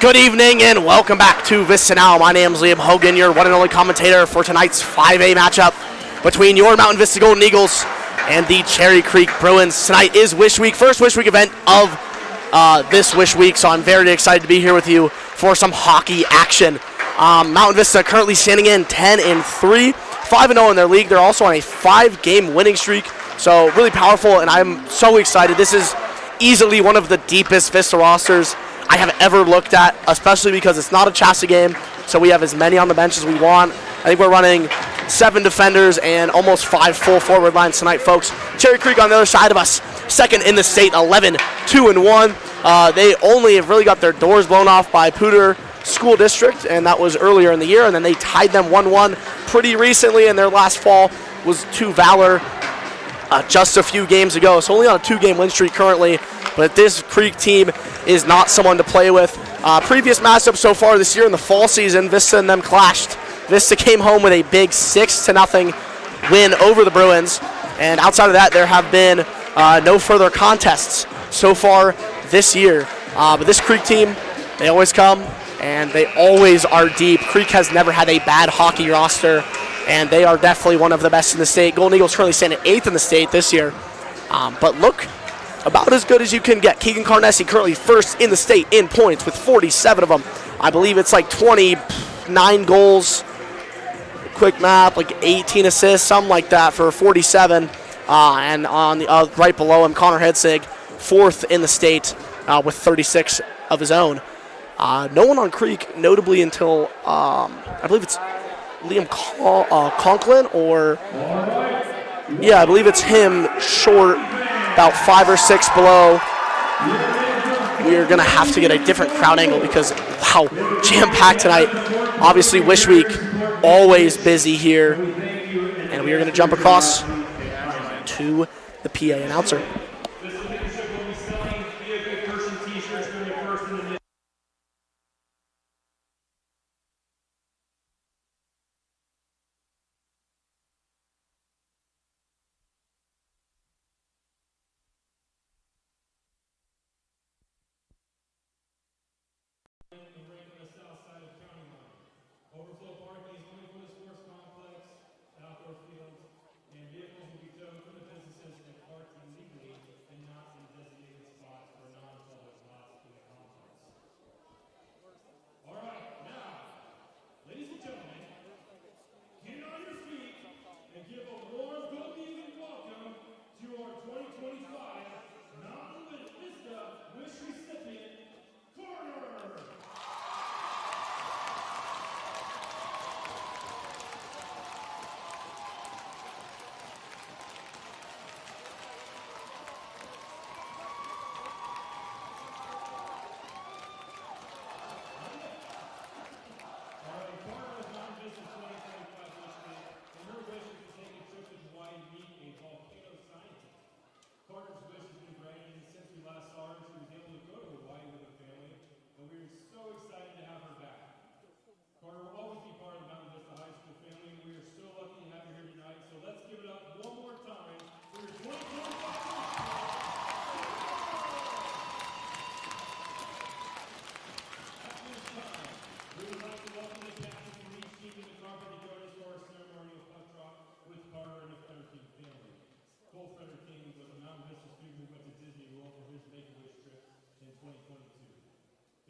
Good evening and welcome back to Vista Now. My name is Liam Hogan, your one and only commentator for tonight's 5A matchup between your Mountain Vista Golden Eagles and the Cherry Creek Bruins. Tonight is Wish Week, first Wish Week event of this Wish Week, so I'm very excited to be here with you for some hockey action. Mountain Vista currently standing in 10-3, 5-0 in their league. They're also on a 5-game winning streak, so really powerful, and I'm so excited. This is easily one of the deepest Vista rosters I have ever looked at, especially because it's not a chassis game, so we have as many on the bench as we want. I think we're running 7 defenders and almost 5 full forward lines tonight, folks. Cherry Creek on the other side of us, second in the state, 11-2-1. They only have really got their doors blown off by Poudre School District, and that was earlier in the year, and then they tied them 1-1 pretty recently, and their last fall was to Valor just a few games ago, so only on a 2-game win streak currently. But this Creek team is not someone to play with. Previous matchup so far this year in the fall season, Vista and them clashed. Vista came home with a big 6-0 win over the Bruins, and outside of that, there have been no further contests so far this year. But this Creek team, they always come, and they always are deep. Creek has never had a bad hockey roster, and they are definitely one of the best in the state. Golden Eagles currently stand at 8th in the state this year, but look about as good as you can get. Keegan Carnesi currently first in the state in points with 47 of them. I believe it's like 29 goals, quick map, like 18 assists, something like that for 47. And on the right below him, Connor Hedsig, 4th in the state with 36 of his own. No one on Creek, notably until, I believe it's Liam Conklin, or, yeah, I believe it's him, short, about 5 or 6 below. We are going to have to get a different crowd angle because, wow, jam-packed tonight. Obviously, Wish Week, always busy here. And we are going to jump across to the PA announcer.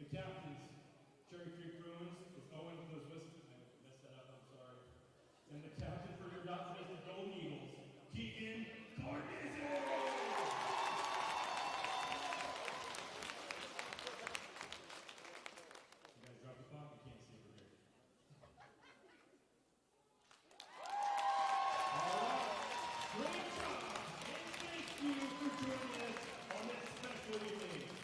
The captains, Cherry Creek Bruins, with Owen Elizabeth, I messed that up, I'm sorry. And the captain for your Mountain Vista Golden Eagles, Keegan Carnesi. You guys drop the clock, you can't see over here. All right, great job, and thank you for joining us on this special evening.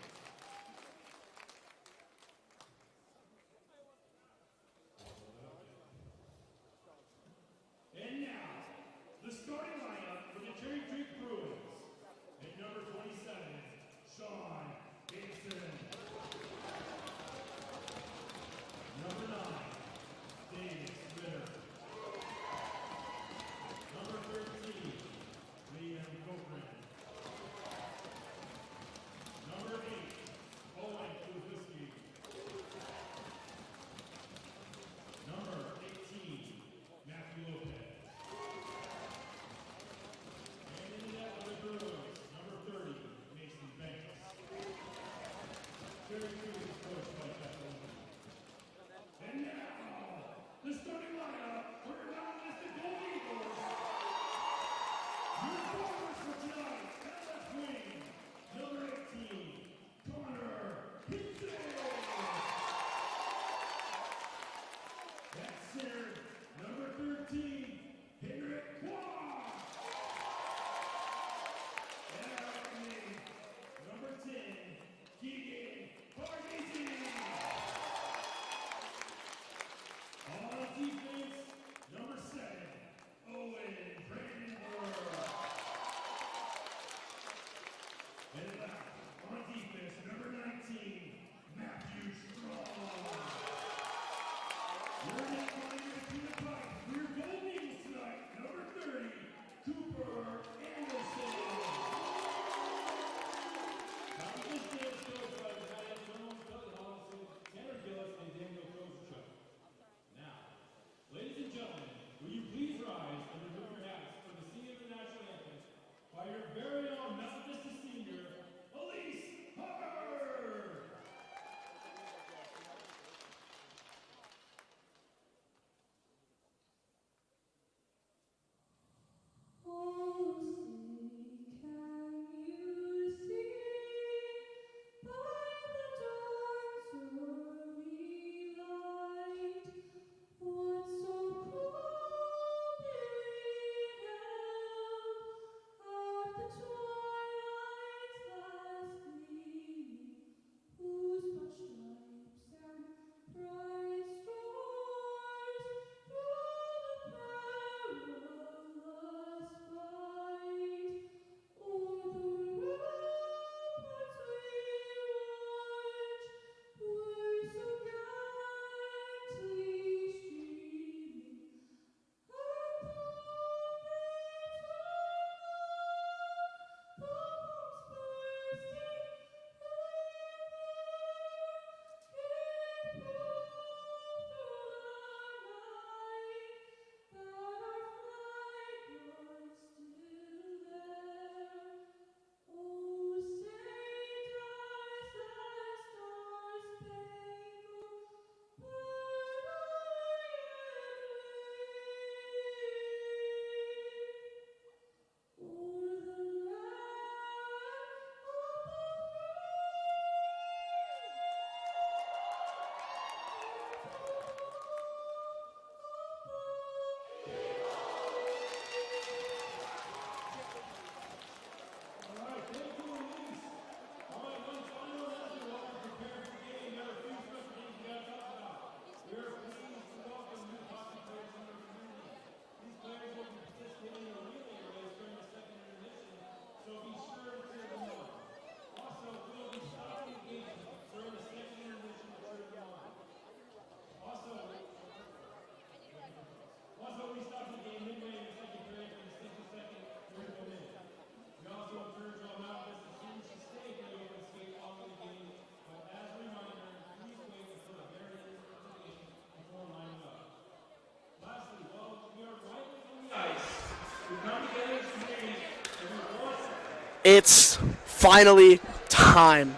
It's finally time.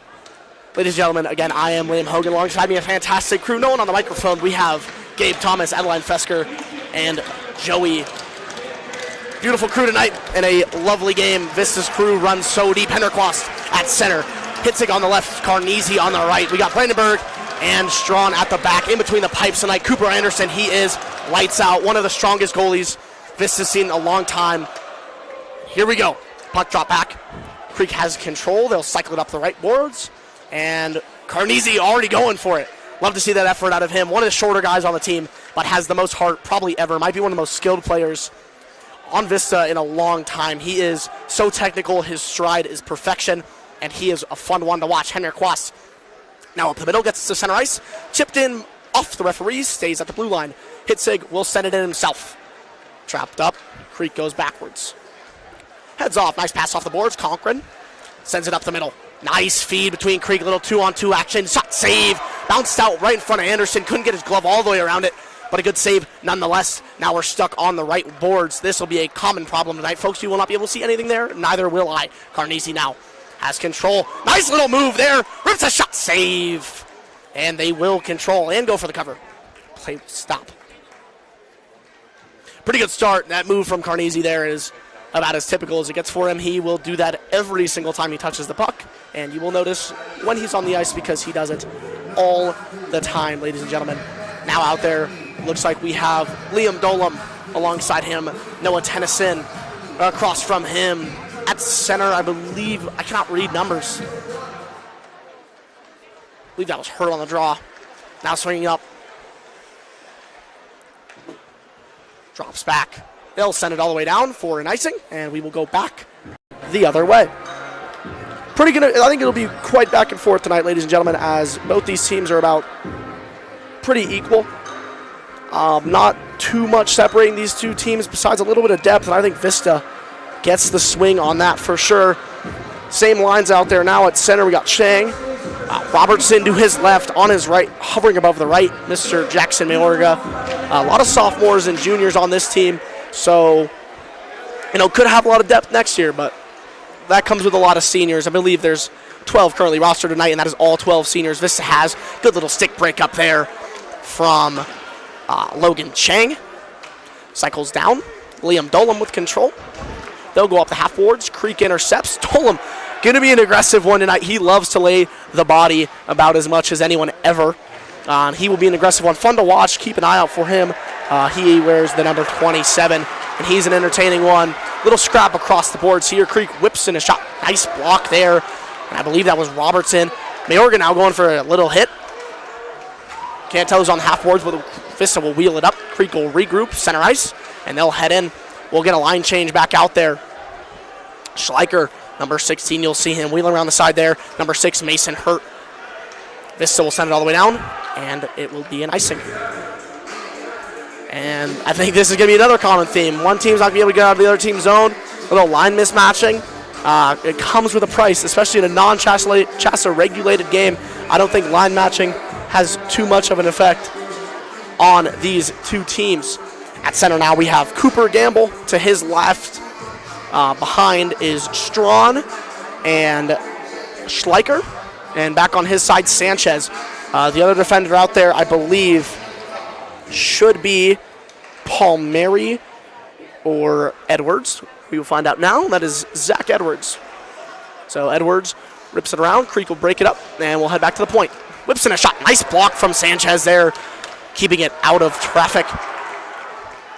Ladies and gentlemen, again, I am Liam Hogan. Alongside me, a fantastic crew. No one on the microphone. We have Gabe Thomas, Adeline Fesker, and Joey. Beautiful crew tonight in a lovely game. Vista's crew runs so deep. Henderquast at center. Hitzig on the left, Carnese on the right. We got Brandenburg and Strawn at the back. In between the pipes tonight, Cooper Anderson, he is lights out. One of the strongest goalies Vista's seen in a long time. Here we go. Puck drop back. Creek has control. They'll cycle it up the right boards. And Carnese already going for it. Love to see that effort out of him. One of the shorter guys on the team, but has the most heart probably ever. Might be one of the most skilled players on Vista in a long time. He is so technical. His stride is perfection, and he is a fun one to watch. Henrik Quast now up the middle, gets to center ice. Chipped in off the referees, stays at the blue line. Hitzig will send it in himself. Trapped up. Creek goes backwards. Heads off. Nice pass off the boards. Conkrin sends it up the middle. Nice feed between Creek. Little 2-on-2 action. Shot save. Bounced out right in front of Anderson. Couldn't get his glove all the way around it, but a good save nonetheless. Now we're stuck on the right boards. This will be a common problem tonight. Folks, you will not be able to see anything there. Neither will I. Carnese now has control. Nice little move there. Rips a shot. Save. And they will control and go for the cover. Play stop. Pretty good start. That move from Carnese there is about as typical as it gets for him. He will do that every single time he touches the puck, and you will notice when he's on the ice because he does it all the time, ladies and gentlemen. Now out there, looks like we have Liam Dolam alongside him, Noah Tennyson across from him. At center, I believe, I cannot read numbers. I believe that was Hurt on the draw. Now swinging up. Drops back. They'll send it all the way down for an icing, and we will go back the other way. Pretty good. I think it'll be quite back and forth tonight, ladies and gentlemen, as both these teams are about pretty equal. Not too much separating these two teams besides a little bit of depth, and I think Vista gets the swing on that for sure. Same lines out there now. At center, we got Chang. Robertson to his left, on his right, hovering above the right, Mr. Jackson Mayorga. A lot of sophomores and juniors on this team. So, could have a lot of depth next year, but that comes with a lot of seniors. I believe there's 12 currently rostered tonight, and that is all 12 seniors. Vista has good little stick break up there from Logan Chang. Cycles down. Liam Dolam with control. They'll go up the half boards. Creek intercepts. Dolam going to be an aggressive one tonight. He loves to lay the body about as much as anyone ever. He will be an aggressive one. Fun to watch. Keep an eye out for him. He wears the number 27, and he's an entertaining one. Little scrap across the boards here. Creek whips in a shot. Nice block there. And I believe that was Robertson. Mayorga now going for a little hit. Can't tell who's on the half boards, but Vista will wheel it up. Creek will regroup, center ice, and they'll head in. We'll get a line change back out there. Schleicher, number 16, you'll see him wheeling around the side there. Number 6, Mason Hurt. Vista will send it all the way down, and it will be an icing. And I think this is going to be another common theme. One team's not going to be able to get out of the other team's zone. A little line mismatching. It comes with a price, especially in a non-CHASA regulated game. I don't think line matching has too much of an effect on these two teams. At center now we have Cooper Gamble to his left. Behind is Strawn and Schleicher. And back on his side, Sanchez. The other defender out there, I believe, should be Palmieri or Edwards. We will find out now. That is Zach Edwards. So Edwards rips it around. Creek will break it up, and we'll head back to the point. Whips in a shot. Nice block from Sanchez there, keeping it out of traffic.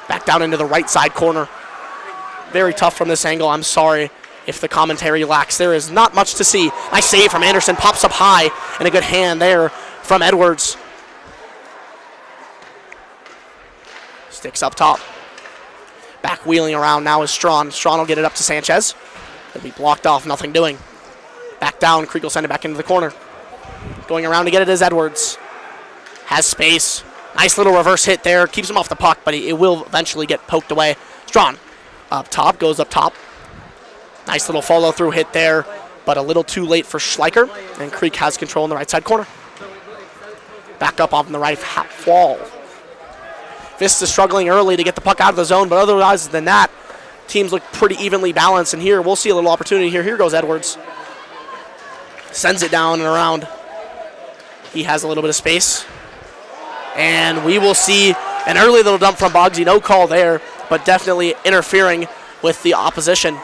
Back down into the right side corner. Very tough from this angle. I'm sorry if the commentary lacks. There is not much to see. Nice save from Anderson. Pops up high, and a good hand there from Edwards. Sticks up top. Back wheeling around now is Strawn. Strawn will get it up to Sanchez. It'll be blocked off, nothing doing. Back down, Creek will send it back into the corner. Going around to get it is Edwards. Has space. Nice little reverse hit there. Keeps him off the puck, but it will eventually get poked away. Strawn up top, goes up top. Nice little follow-through hit there, but a little too late for Schleicher, and Creek has control in the right side corner. Back up on the right half wall. Vista struggling early to get the puck out of the zone, but otherwise than that, teams look pretty evenly balanced, and here we'll see a little opportunity here. Here goes Edwards. Sends it down and around. He has a little bit of space. And we will see an early little dump from Boggsy. No call there, but definitely interfering with the opposition.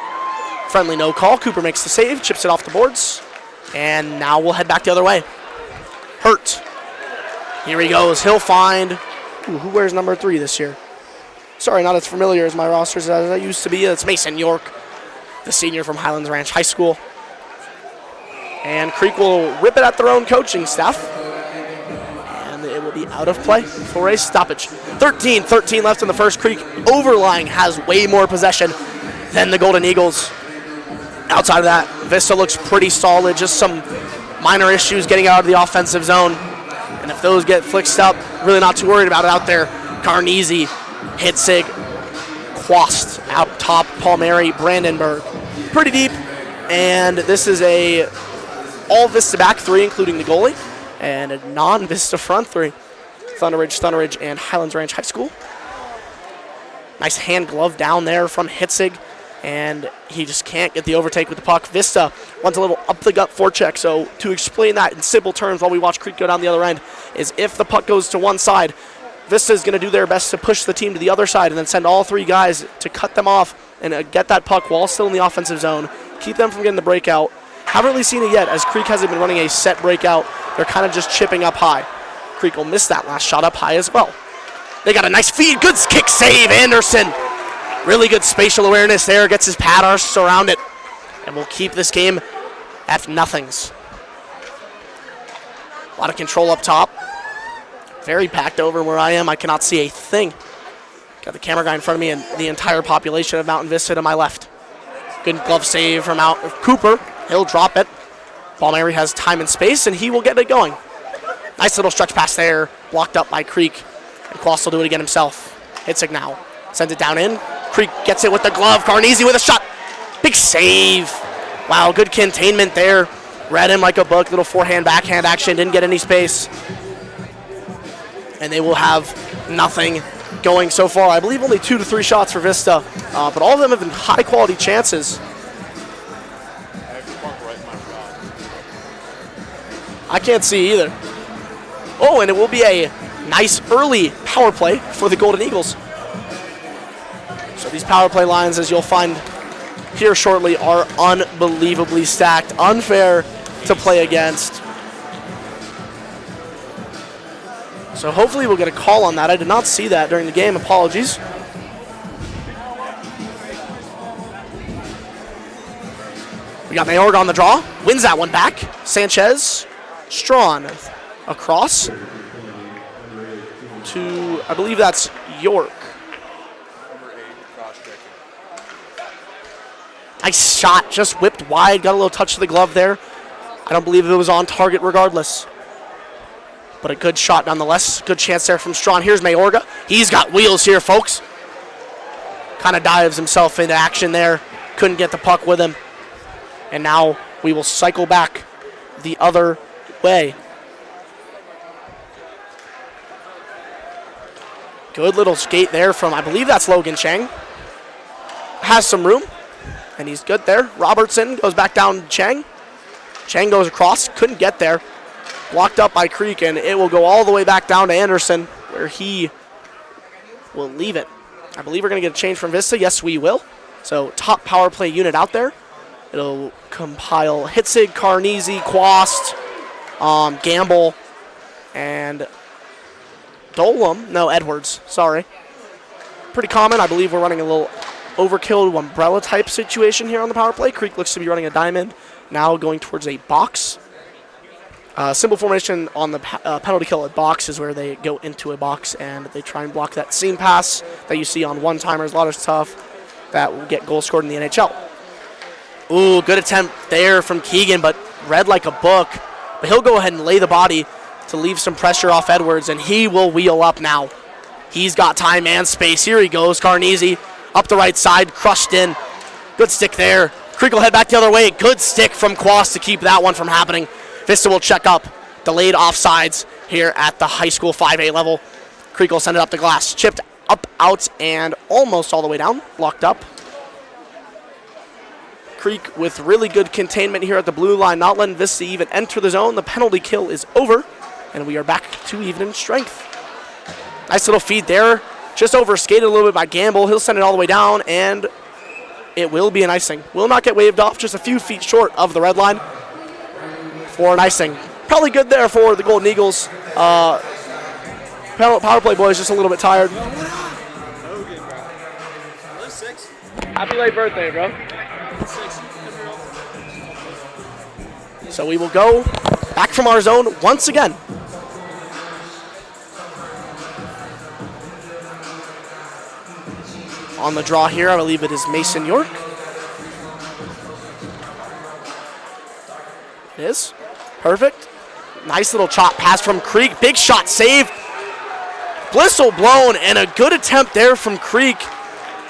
Friendly no call. Cooper makes the save, chips it off the boards. And now we'll head back the other way. Hurt. Here he goes. He'll find... Ooh, who wears number 3 this year? Sorry, not as familiar as my rosters as I used to be. It's Mason York, the senior from Highlands Ranch High School. And Creek will rip it at their own coaching staff. And it will be out of play for a stoppage. 13 left in the first. Creek overlying has way more possession than the Golden Eagles. Outside of that, Vista looks pretty solid. Just some minor issues getting out of the offensive zone. And if those get fixed up, really not too worried about it out there. Carnegie, Hitzig, Quast out top, Palmieri, Brandenburg. Pretty deep. And this is a all Vista back 3, including the goalie, and a non-Vista front 3. Thunder Ridge, and Highlands Ranch High School. Nice hand glove down there from Hitzig, and he just can't get the overtake with the puck. Vista runs a little up-the-gut forecheck, so to explain that in simple terms while we watch Creek go down the other end is if the puck goes to one side, Vista is going to do their best to push the team to the other side and then send all 3 guys to cut them off and get that puck while still in the offensive zone, keep them from getting the breakout. Haven't really seen it yet, as Creek hasn't been running a set breakout. They're kind of just chipping up high. Creek will miss that last shot up high as well. They got a nice feed. Good kick save, Anderson. Really good spatial awareness there. Gets his pad arse around it. And we'll keep this game at nothings. A lot of control up top. Very packed over where I am. I cannot see a thing. Got the camera guy in front of me and the entire population of Mountain Vista to my left. Good glove save from Cooper. He'll drop it. Palmieri has time and space, and he will get it going. Nice little stretch pass there, blocked up by Creek. And Quast will do it again himself. Hitzig now. Sends it down in. Creek gets it with the glove. Carnegie with a shot. Big save. Wow, good containment there. Read him like a book. Little forehand, backhand action. Didn't get any space. And they will have nothing going so far. I believe only 2 to 3 shots for Vista, but all of them have been high-quality chances. I can't see either. Oh, and it will be a nice early power play for the Golden Eagles. So these power play lines, as you'll find here shortly, are unbelievably stacked. Unfair to play against. So hopefully we'll get a call on that. I did not see that during the game. Apologies. We got Mayorga on the draw. Wins that one back. Sanchez. Strawn across to, I believe that's York. Nice shot. Just whipped wide. Got a little touch of the glove there. I don't believe it was on target regardless. But a good shot nonetheless. Good chance there from Strawn. Here's Mayorga. He's got wheels here, folks. Kind of dives himself into action there. Couldn't get the puck with him. And now we will cycle back the other way. Good little skate there from, I believe that's Logan Chang. Has some room. And he's good there. Robertson goes back down to Chang. Chang goes across. Couldn't get there. Blocked up by Creek, and it will go all the way back down to Anderson, where he will leave it. I believe we're going to get a change from Vista. Yes, we will. So top power play unit out there. It'll compile Hitzig, Carnegie, Quast, Gamble, and Dolam. No, Edwards. Sorry. Pretty common. I believe we're running a little overkill umbrella type situation here on the power play. Creek looks to be running a diamond, now going towards a box. Simple formation on the penalty kill at box is where they go into a box and they try and block that seam pass that you see on one-timers. A lot of stuff that will get goals scored in the NHL. Ooh, good attempt there from Keegan, but read like a book. But he'll go ahead and lay the body to leave some pressure off Edwards, and he will wheel up now. He's got time and space. Here he goes, Carnegie, up the right side, crushed in. Good stick there. Creek will head back the other way. Good stick from Quast to keep that one from happening. Vista will check up. Delayed offsides here at the high school 5A level. Creek will send it up the glass. Chipped up, out, and almost all the way down. Blocked up. Creek with really good containment here at the blue line, not letting Vista even enter the zone. The penalty kill is over, and we are back to even strength. Nice little feed there. Just over-skated a little bit by Gamble. He'll send it all the way down, and it will be an icing. Will not get waved off, just a few feet short of the red line for an icing. Probably good there for the Golden Eagles. Power play boys just a little bit tired. Happy late birthday, bro. So we will go back from our zone once again. On the draw here, I believe it is Mason York. It is. Perfect. Nice little chop pass from Creek. Big shot save. Blistle blown, and a good attempt there from Creek.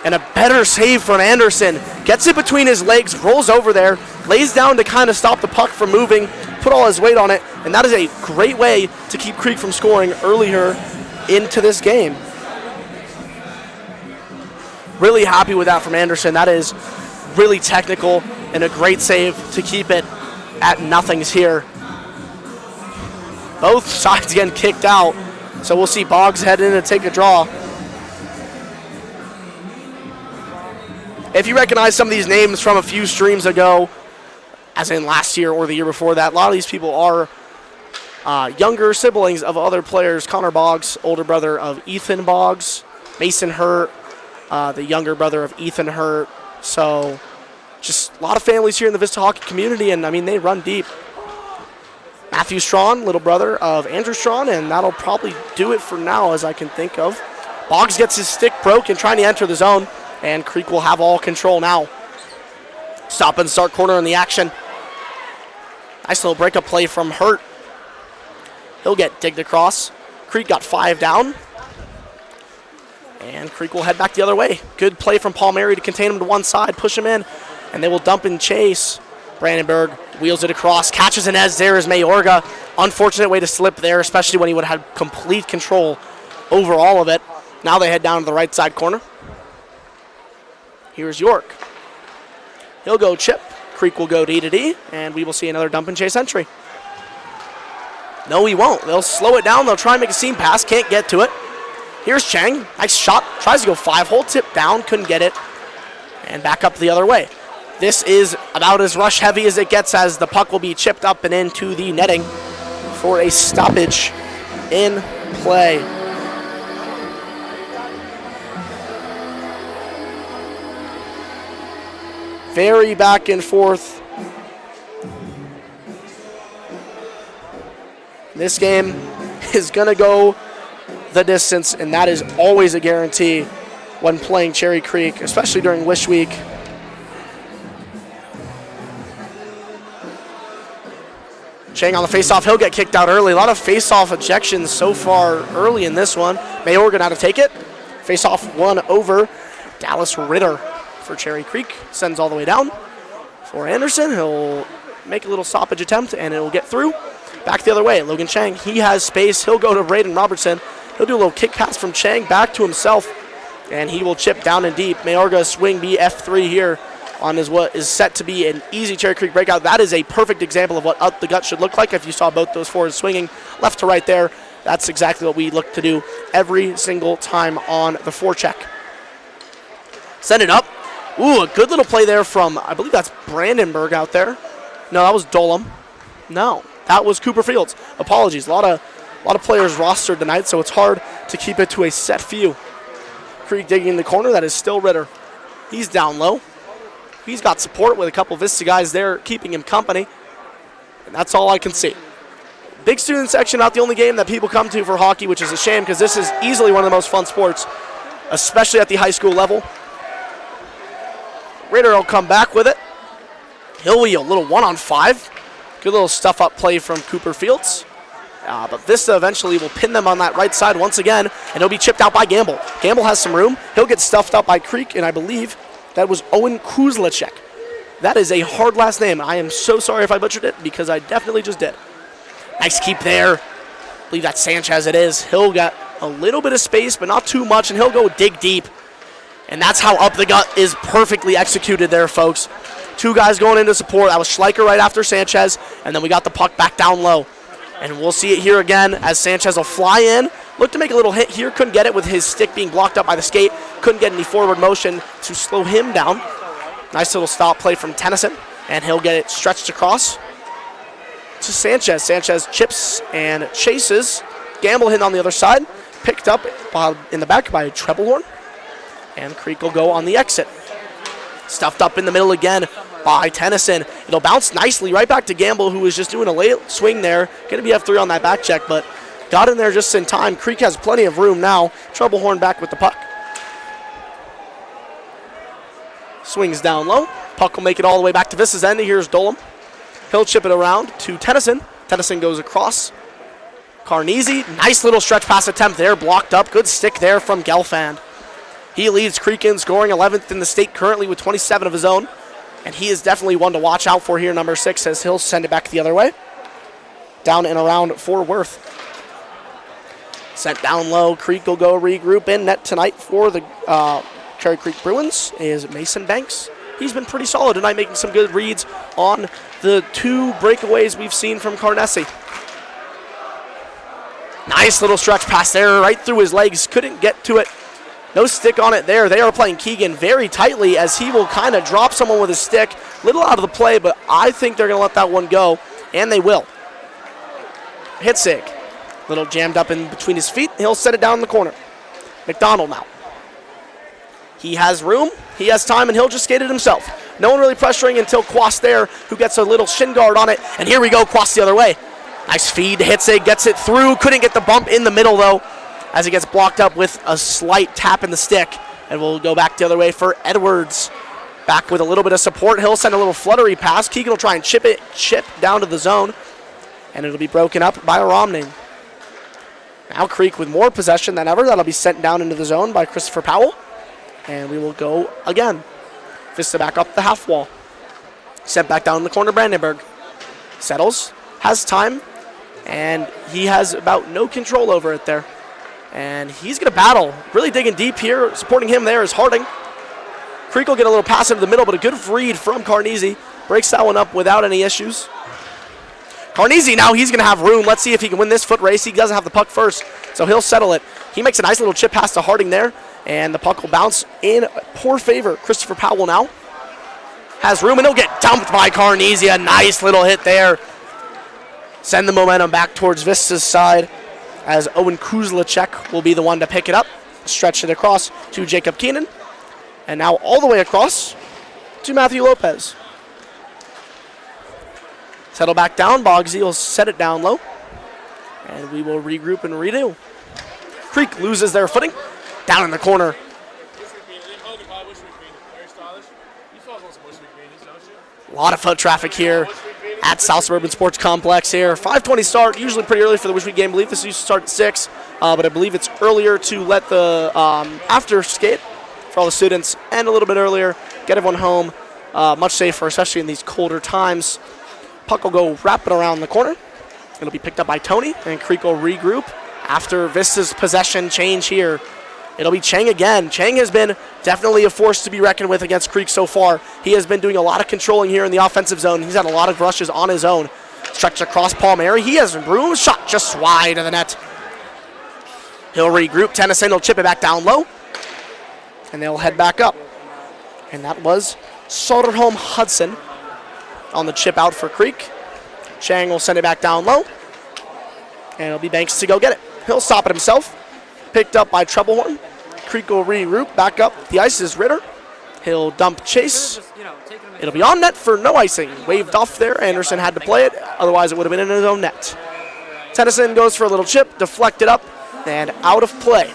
And a better save from Anderson. Gets it between his legs, rolls over there, lays down to kind of stop the puck from moving, put all his weight on it, and that is a great way to keep Creek from scoring earlier into this game. Really happy with that from Anderson. That is really technical and a great save to keep it at nothings here. Both sides getting kicked out, so we'll see Boggs head in and take a draw. If you recognize some of these names from a few streams ago, as in last year or the year before that, a lot of these people are younger siblings of other players. Connor Boggs, older brother of Ethan Boggs. Mason Hurt, the younger brother of Ethan Hurt. So just a lot of families here in the Vista hockey community, and I mean, they run deep. Matthew Strawn, little brother of Andrew Strawn, and that'll probably do it for now as I can think of. Boggs gets his stick broke and trying to enter the zone, and Creek will have all control now. Stop and start corner in the action. Nice little breakup play from Hurt. He'll get digged across. Creek got 5 down. And Creek will head back the other way. Good play from Paul Mary to contain him to one side, push him in, and they will dump and chase. Brandenburg wheels it across, catches an edge there as Mayorga. Unfortunate way to slip there, especially when he would have had complete control over all of it. Now they head down to the right side corner. Here's York. He'll go chip. Creek will go D to D, and we will see another dump and chase entry. No, he won't. They'll slow it down. They'll try and make a seam pass. Can't get to it. Here's Chang. Nice shot. Tries to go 5-hole. Tip down. Couldn't get it. And back up the other way. This is about as rush heavy as it gets, as the puck will be chipped up and into the netting for a stoppage in play. Very back and forth. This game is going to go the distance, and that is always a guarantee when playing Cherry Creek, especially during Wish Week. Chang on the faceoff. He'll get kicked out early. A lot of faceoff ejections so far early in this one. Mayorga now to take it. Faceoff one over. Dallas Ritter for Cherry Creek. Sends all the way down for Anderson. He'll make a little stoppage attempt, and it will get through. Back the other way. Logan Chang, he has space. He'll go to Braden Robertson. He'll do a little kick pass from Chang back to himself, and he will chip down and deep. Mayorga swing BF3 here on what is set to be an easy Cherry Creek breakout. That is a perfect example of what up the gut should look like. If you saw both those forwards swinging left to right there, that's exactly what we look to do every single time on the forecheck. Send it up. Ooh, a good little play there from, I believe that's Brandenburg out there. No, that was Dolam. No, that was Cooper Fields. Apologies. A lot of players rostered tonight, so it's hard to keep it to a set few. Creek digging in the corner. That is still Ritter. He's down low. He's got support with a couple Vista guys there keeping him company, and that's all I can see. Big student section, not the only game that people come to for hockey, which is a shame because this is easily one of the most fun sports, especially at the high school level. Ritter will come back with it. He'll wheel, little 1-on-5. Good little stuff-up play from Cooper Fields. But Vista eventually will pin them on that right side once again, and he'll be chipped out by Gamble. Gamble has some room. He'll get stuffed up by Creek, and I believe that was Owen Kuzlacek. That is a hard last name. I am so sorry if I butchered it, because I definitely just did. Nice keep there. I believe that's Sanchez it is. He'll get a little bit of space, but not too much, and he'll go dig deep. And that's how up the gut is perfectly executed there, folks. Two guys going into support. That was Schleicher right after Sanchez, and then we got the puck back down low. And we'll see it here again as Sanchez will fly in. Looked to make a little hit here. Couldn't get it with his stick being blocked up by the skate. Couldn't get any forward motion to slow him down. Nice little stop play from Tennyson, and he'll get it stretched across to Sanchez. Sanchez chips and chases. Gamble hitting on the other side. Picked up in the back by Trebelhorn. And Creek will go on the exit. Stuffed up in the middle again by Tennyson. It'll bounce nicely right back to Gamble, who was just doing a late swing there. Going to be F3 on that back check, but got in there just in time. Creek has plenty of room now. Trebelhorn back with the puck. Swings down low. Puck will make it all the way back to Vista's end. Here's Dolam. He'll chip it around to Tennyson. Tennyson goes across. Carnese, nice little stretch pass attempt there, blocked up. Good stick there from Gelfand. He leads Creek in scoring 11th in the state currently with 27 of his own. And he is definitely one to watch out for here, number 6, as he'll send it back the other way. Down and around for Worth. Sent down low. Creek will go regroup in net tonight for the Cherry Creek Bruins is Mason Banks. He's been pretty solid tonight, making some good reads on the 2 breakaways we've seen from Carnesi. Nice little stretch pass there, right through his legs. Couldn't get to it. No stick on it there. They are playing Keegan very tightly as he will kind of drop someone with his stick. Little out of the play, but I think they're going to let that one go, and they will. Hitzig. Little jammed up in between his feet. He'll set it down in the corner. McDonald now. He has room, he has time, and he'll just skate it himself. No one really pressuring until Quast there, who gets a little shin guard on it. And here we go, Quast the other way. Nice feed, Hitzig gets it through. Couldn't get the bump in the middle, though, as it gets blocked up with a slight tap in the stick. And we'll go back the other way for Edwards. Back with a little bit of support. He'll send a little fluttery pass. Keegan will try and chip down to the zone. And it'll be broken up by Romney. Now Creek with more possession than ever. That'll be sent down into the zone by Christopher Powell. And we will go again. Vista back up the half wall. Sent back down in the corner, Brandenburg. Settles, has time, and he has about no control over it there. And he's going to battle. Really digging deep here. Supporting him there is Harding. Creek will get a little pass into the middle, but a good read from Carnese. Breaks that one up without any issues. Carnese now, he's going to have room. Let's see if he can win this foot race. He doesn't have the puck first, so he'll settle it. He makes a nice little chip pass to Harding there, and the puck will bounce in poor favor. Christopher Powell now has room, and he'll get dumped by Carnese. A nice little hit there. Send the momentum back towards Vista's side, as Owen Kuzlacek will be the one to pick it up. Stretch it across to Jacob Keenan, and now all the way across to Matthew Lopez. Settle back down. Boggsy will set it down low. And we will regroup and redo. Creek loses their footing. Down in the corner. A lot of foot traffic here at South Suburban Sports Complex here. 5:20 start, usually pretty early for the Wishweek game. I believe this used to start at 6, but I believe it's earlier to let the after skate for all the students and a little bit earlier. Get everyone home much safer, especially in these colder times. Puck will go wrapping around the corner. It'll be picked up by Tony, and Creek will regroup after Vista's possession change here. It'll be Chang again. Chang has been definitely a force to be reckoned with against Creek so far. He has been doing a lot of controlling here in the offensive zone. He's had a lot of rushes on his own. Stretched across Palmieri. He has room. Shot just wide of the net. He'll regroup. Tennyson will chip it back down low, and they'll head back up. And that was Soderholm Hudson on the chip out for Creek. Chang will send it back down low, and it'll be Banks to go get it. He'll stop it himself. Picked up by Trebelhorn. Creek will regroup. Back up the ice is Ritter. He'll dump Chase. It'll be on net for no icing. Waved off there. Anderson had to play it. Otherwise, it would have been in his own net. Tennyson goes for a little chip. Deflected up and out of play.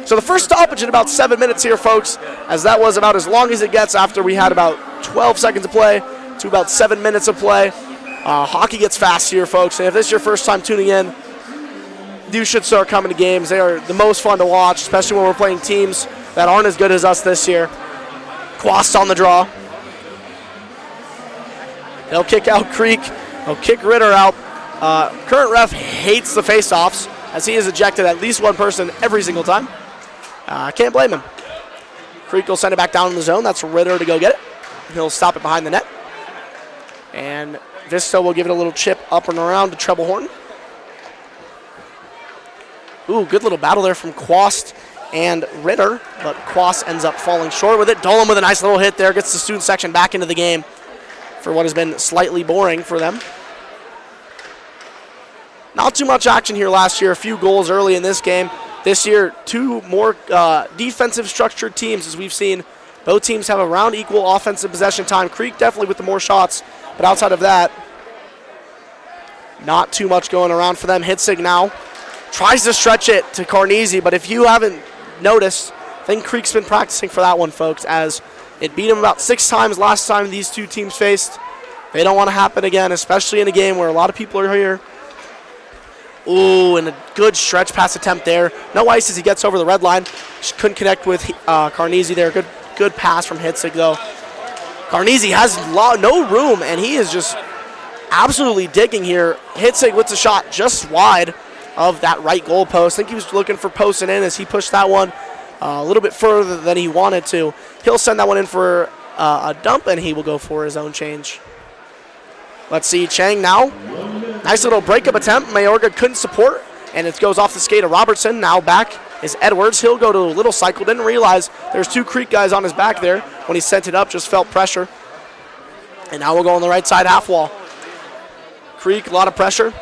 So the first stoppage in about 7 minutes here, folks, as that was about as long as it gets after we had about 12 seconds of play to about 7 minutes of play. Hockey gets fast here, folks, and if this is your first time tuning in, you should start coming to games. They are the most fun to watch, especially when we're playing teams that aren't as good as us this year. Quast on the draw. They'll kick out Creek. They'll kick Ritter out. Current ref hates the face-offs, as he has ejected at least one person every single time. Can't blame him. Creek will send it back down in the zone. That's Ritter to go get it. He'll stop it behind the net. And Vista will give it a little chip up and around to treble horn. Ooh, good little battle there from Quast and Ritter, but Quast ends up falling short with it. Dolan with a nice little hit there, gets the student section back into the game for what has been slightly boring for them. Not too much action here last year, a few goals early in this game. This year, two more defensive structured teams, as we've seen. Both teams have around equal offensive possession time. Creek definitely with the more shots, but outside of that, not too much going around for them. Hitzig now tries to stretch it to Carnegie, but if you haven't noticed, I think Creek's been practicing for that one, folks, as it beat them about 6 times last time these two teams faced. They don't want to happen again, especially in a game where a lot of people are here. Ooh, and a good stretch pass attempt there. No ice as he gets over the red line. Just couldn't connect with Carnegie there. Good pass from Hitzig, though. Carnegie has no room, and he is just absolutely digging here. Hitzig with the shot just wide of that right goal post. I think he was looking for posting in as he pushed that one a little bit further than he wanted to. He'll send that one in for a dump, and he will go for his own change. Let's see Chang now. Nice little breakup attempt. Mayorga couldn't support, and it goes off the skate of Robertson. Now back is Edwards. He'll go to a little cycle. Didn't realize there's 2 Creek guys on his back there. When he sent it up, just felt pressure. And now we'll go on the right side half wall. Creek, a lot of pressure.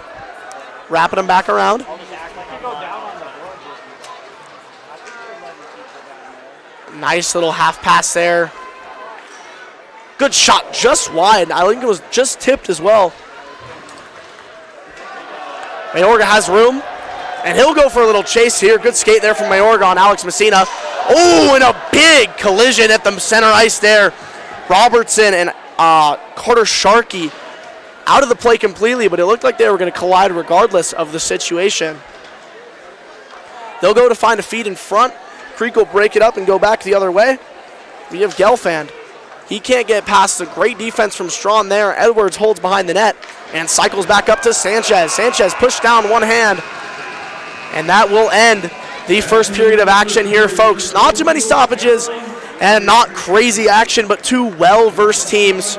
Wrapping him back around. Nice little half pass there. Good shot, just wide. I think it was just tipped as well. Mayorga has room, and he'll go for a little chase here. Good skate there from Mayorga on Alex Messina. Oh, and a big collision at the center ice there. Robertson and Carter Sharkey out of the play completely, but it looked like they were going to collide regardless of the situation. They'll go to find a feed in front. Creek will break it up and go back the other way. We have Gelfand. He can't get past the great defense from Strawn there. Edwards holds behind the net and cycles back up to Sanchez. Sanchez pushed down one hand, and that will end the first period of action here, folks. Not too many stoppages and not crazy action, but 2 well-versed teams.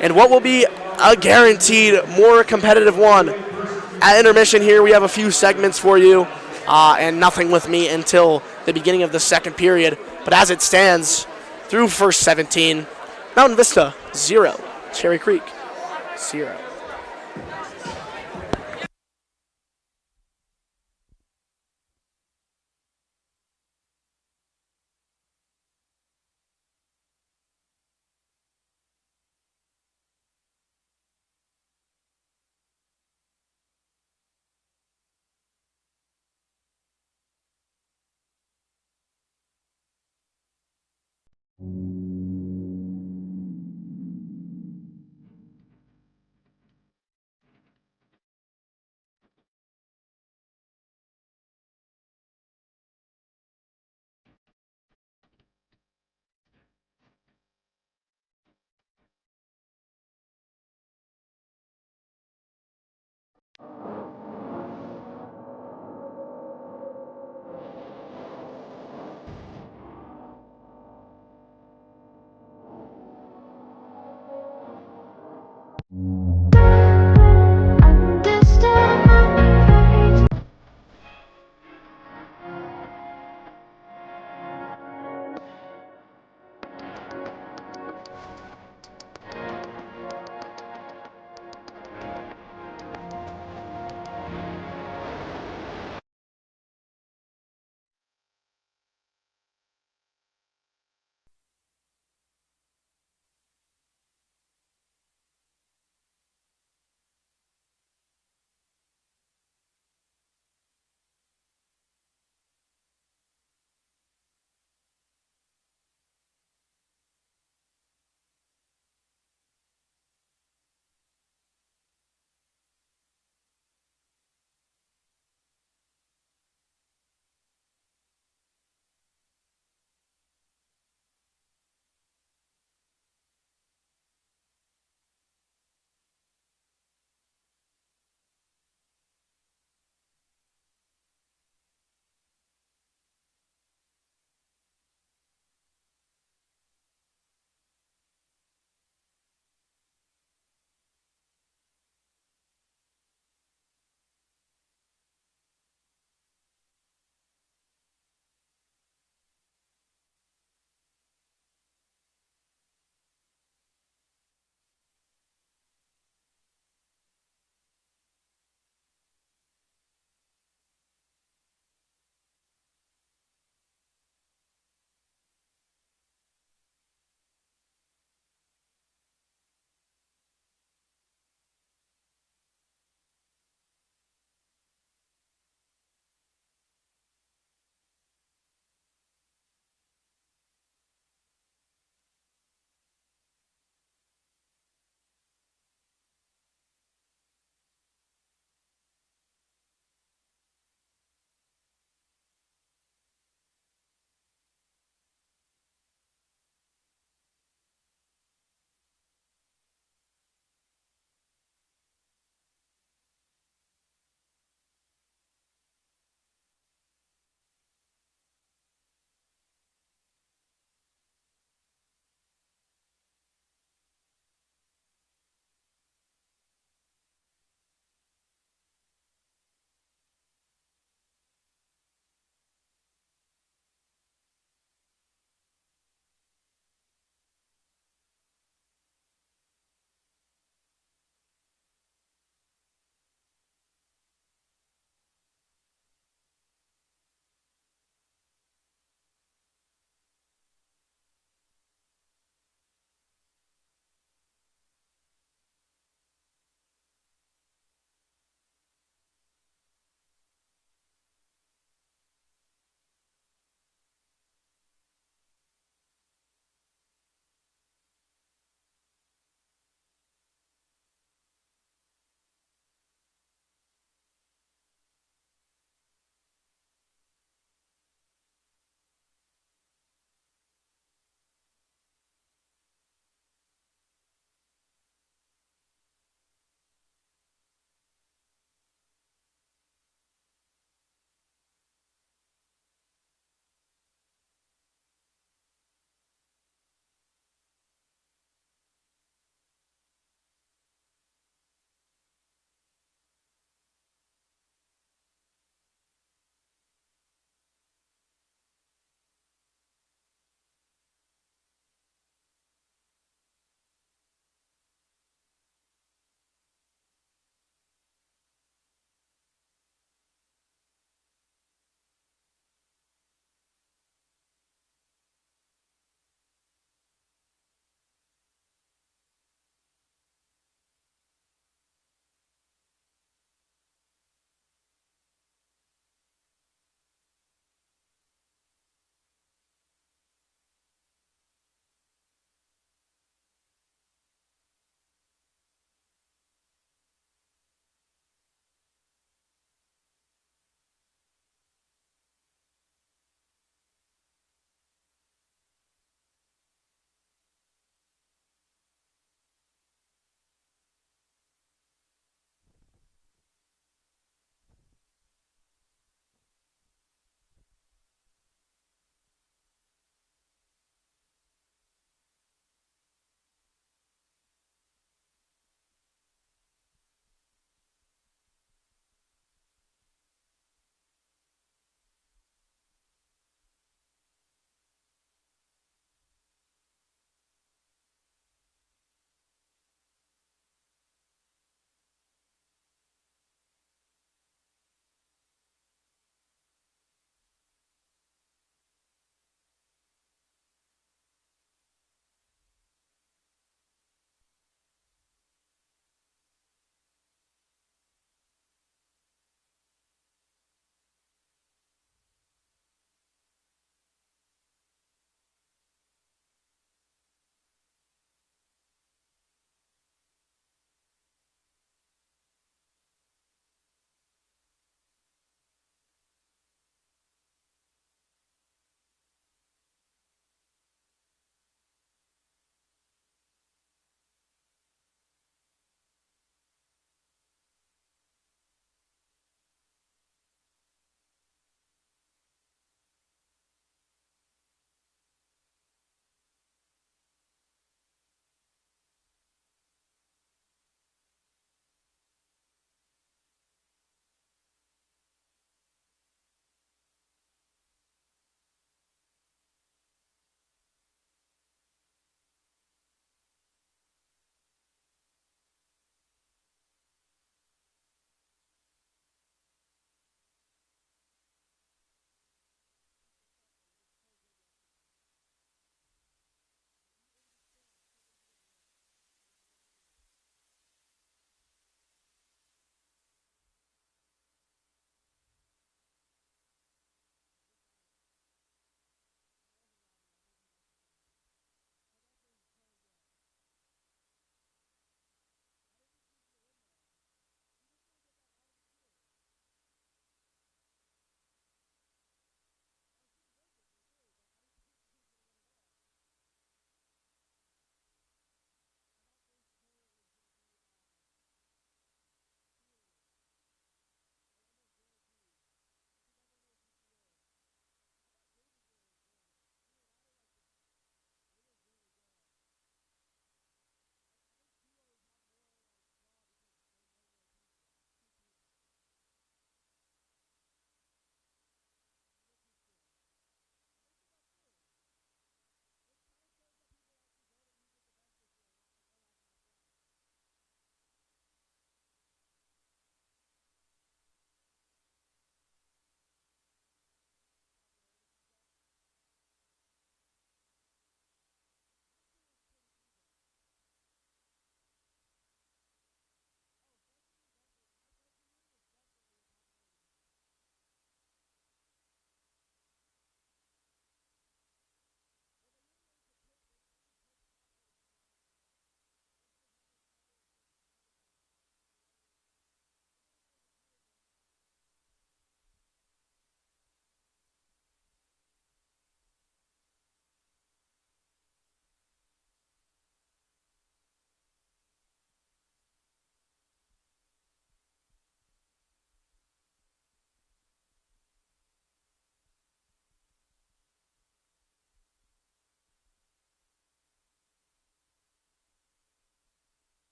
And what will be a guaranteed more competitive one. At intermission here, we have a few segments for you, and nothing with me until the beginning of the second period. But as it stands, through first 17, Mountain Vista 0, Cherry Creek 0.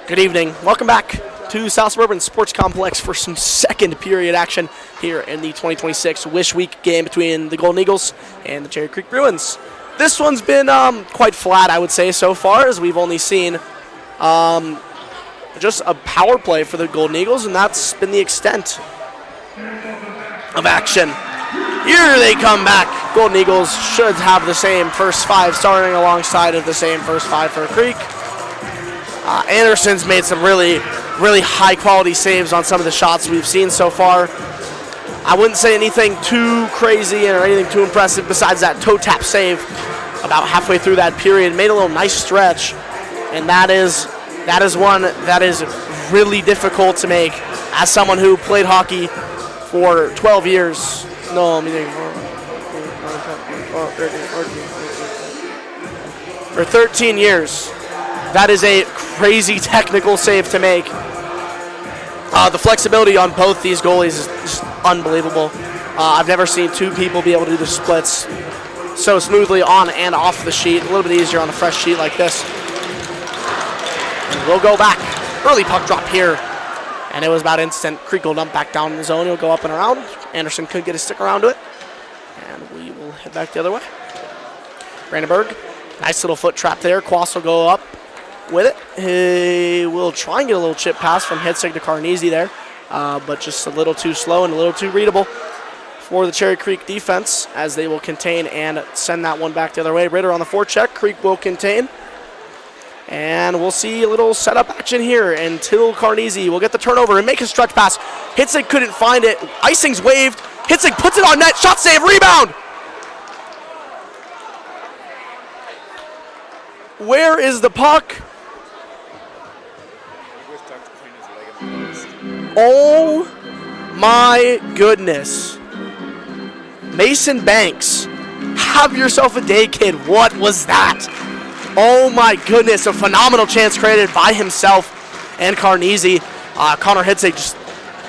Good evening. Welcome back to South Suburban Sports Complex for some second period action here in the 2026 Wish Week game between the Golden Eagles and the Cherry Creek Bruins. This one's been quite flat, I would say, so far, as we've only seen just a power play for the Golden Eagles, and that's been the extent of action. Here they come back. Golden Eagles should have the same first five starting alongside of the same first five for Creek. Anderson's made some really high-quality saves on some of the shots we've seen so far. I wouldn't say anything too crazy or anything too impressive besides that toe tap save about halfway through that period. Made a little nice stretch, and that is one that is really difficult to make as someone who played hockey for 12 years. No, I'm meaning for 13 years. That is a crazy technical save to make. The flexibility on both these goalies is just unbelievable. I've never seen two people be able to do the splits so smoothly on and off the sheet. A little bit easier on a fresh sheet like this. And we'll go back. Early puck drop here. And it was about instant. Creek will dump back down in the zone. He'll go up and around. Anderson could get a stick around to it. And we will head back the other way. Brandenburg, nice little foot trap there. Quas will go up with it. He will try and get a little chip pass from Hitzig to Carnese there, but just a little too slow and a little too readable for the Cherry Creek defense, as they will contain and send that one back the other way. Ritter on the forecheck. Creek will contain. And we'll see a little setup action here until Carnese will get the turnover and make a stretch pass. Hitzig couldn't find it. Icing's waved. Hitzig puts it on net. Shot save. Rebound. Where is the puck? Oh my goodness. Mason Banks, have yourself a day, kid. What was that? Oh my goodness, a phenomenal chance created by himself and Carnese. Connor Hitzig just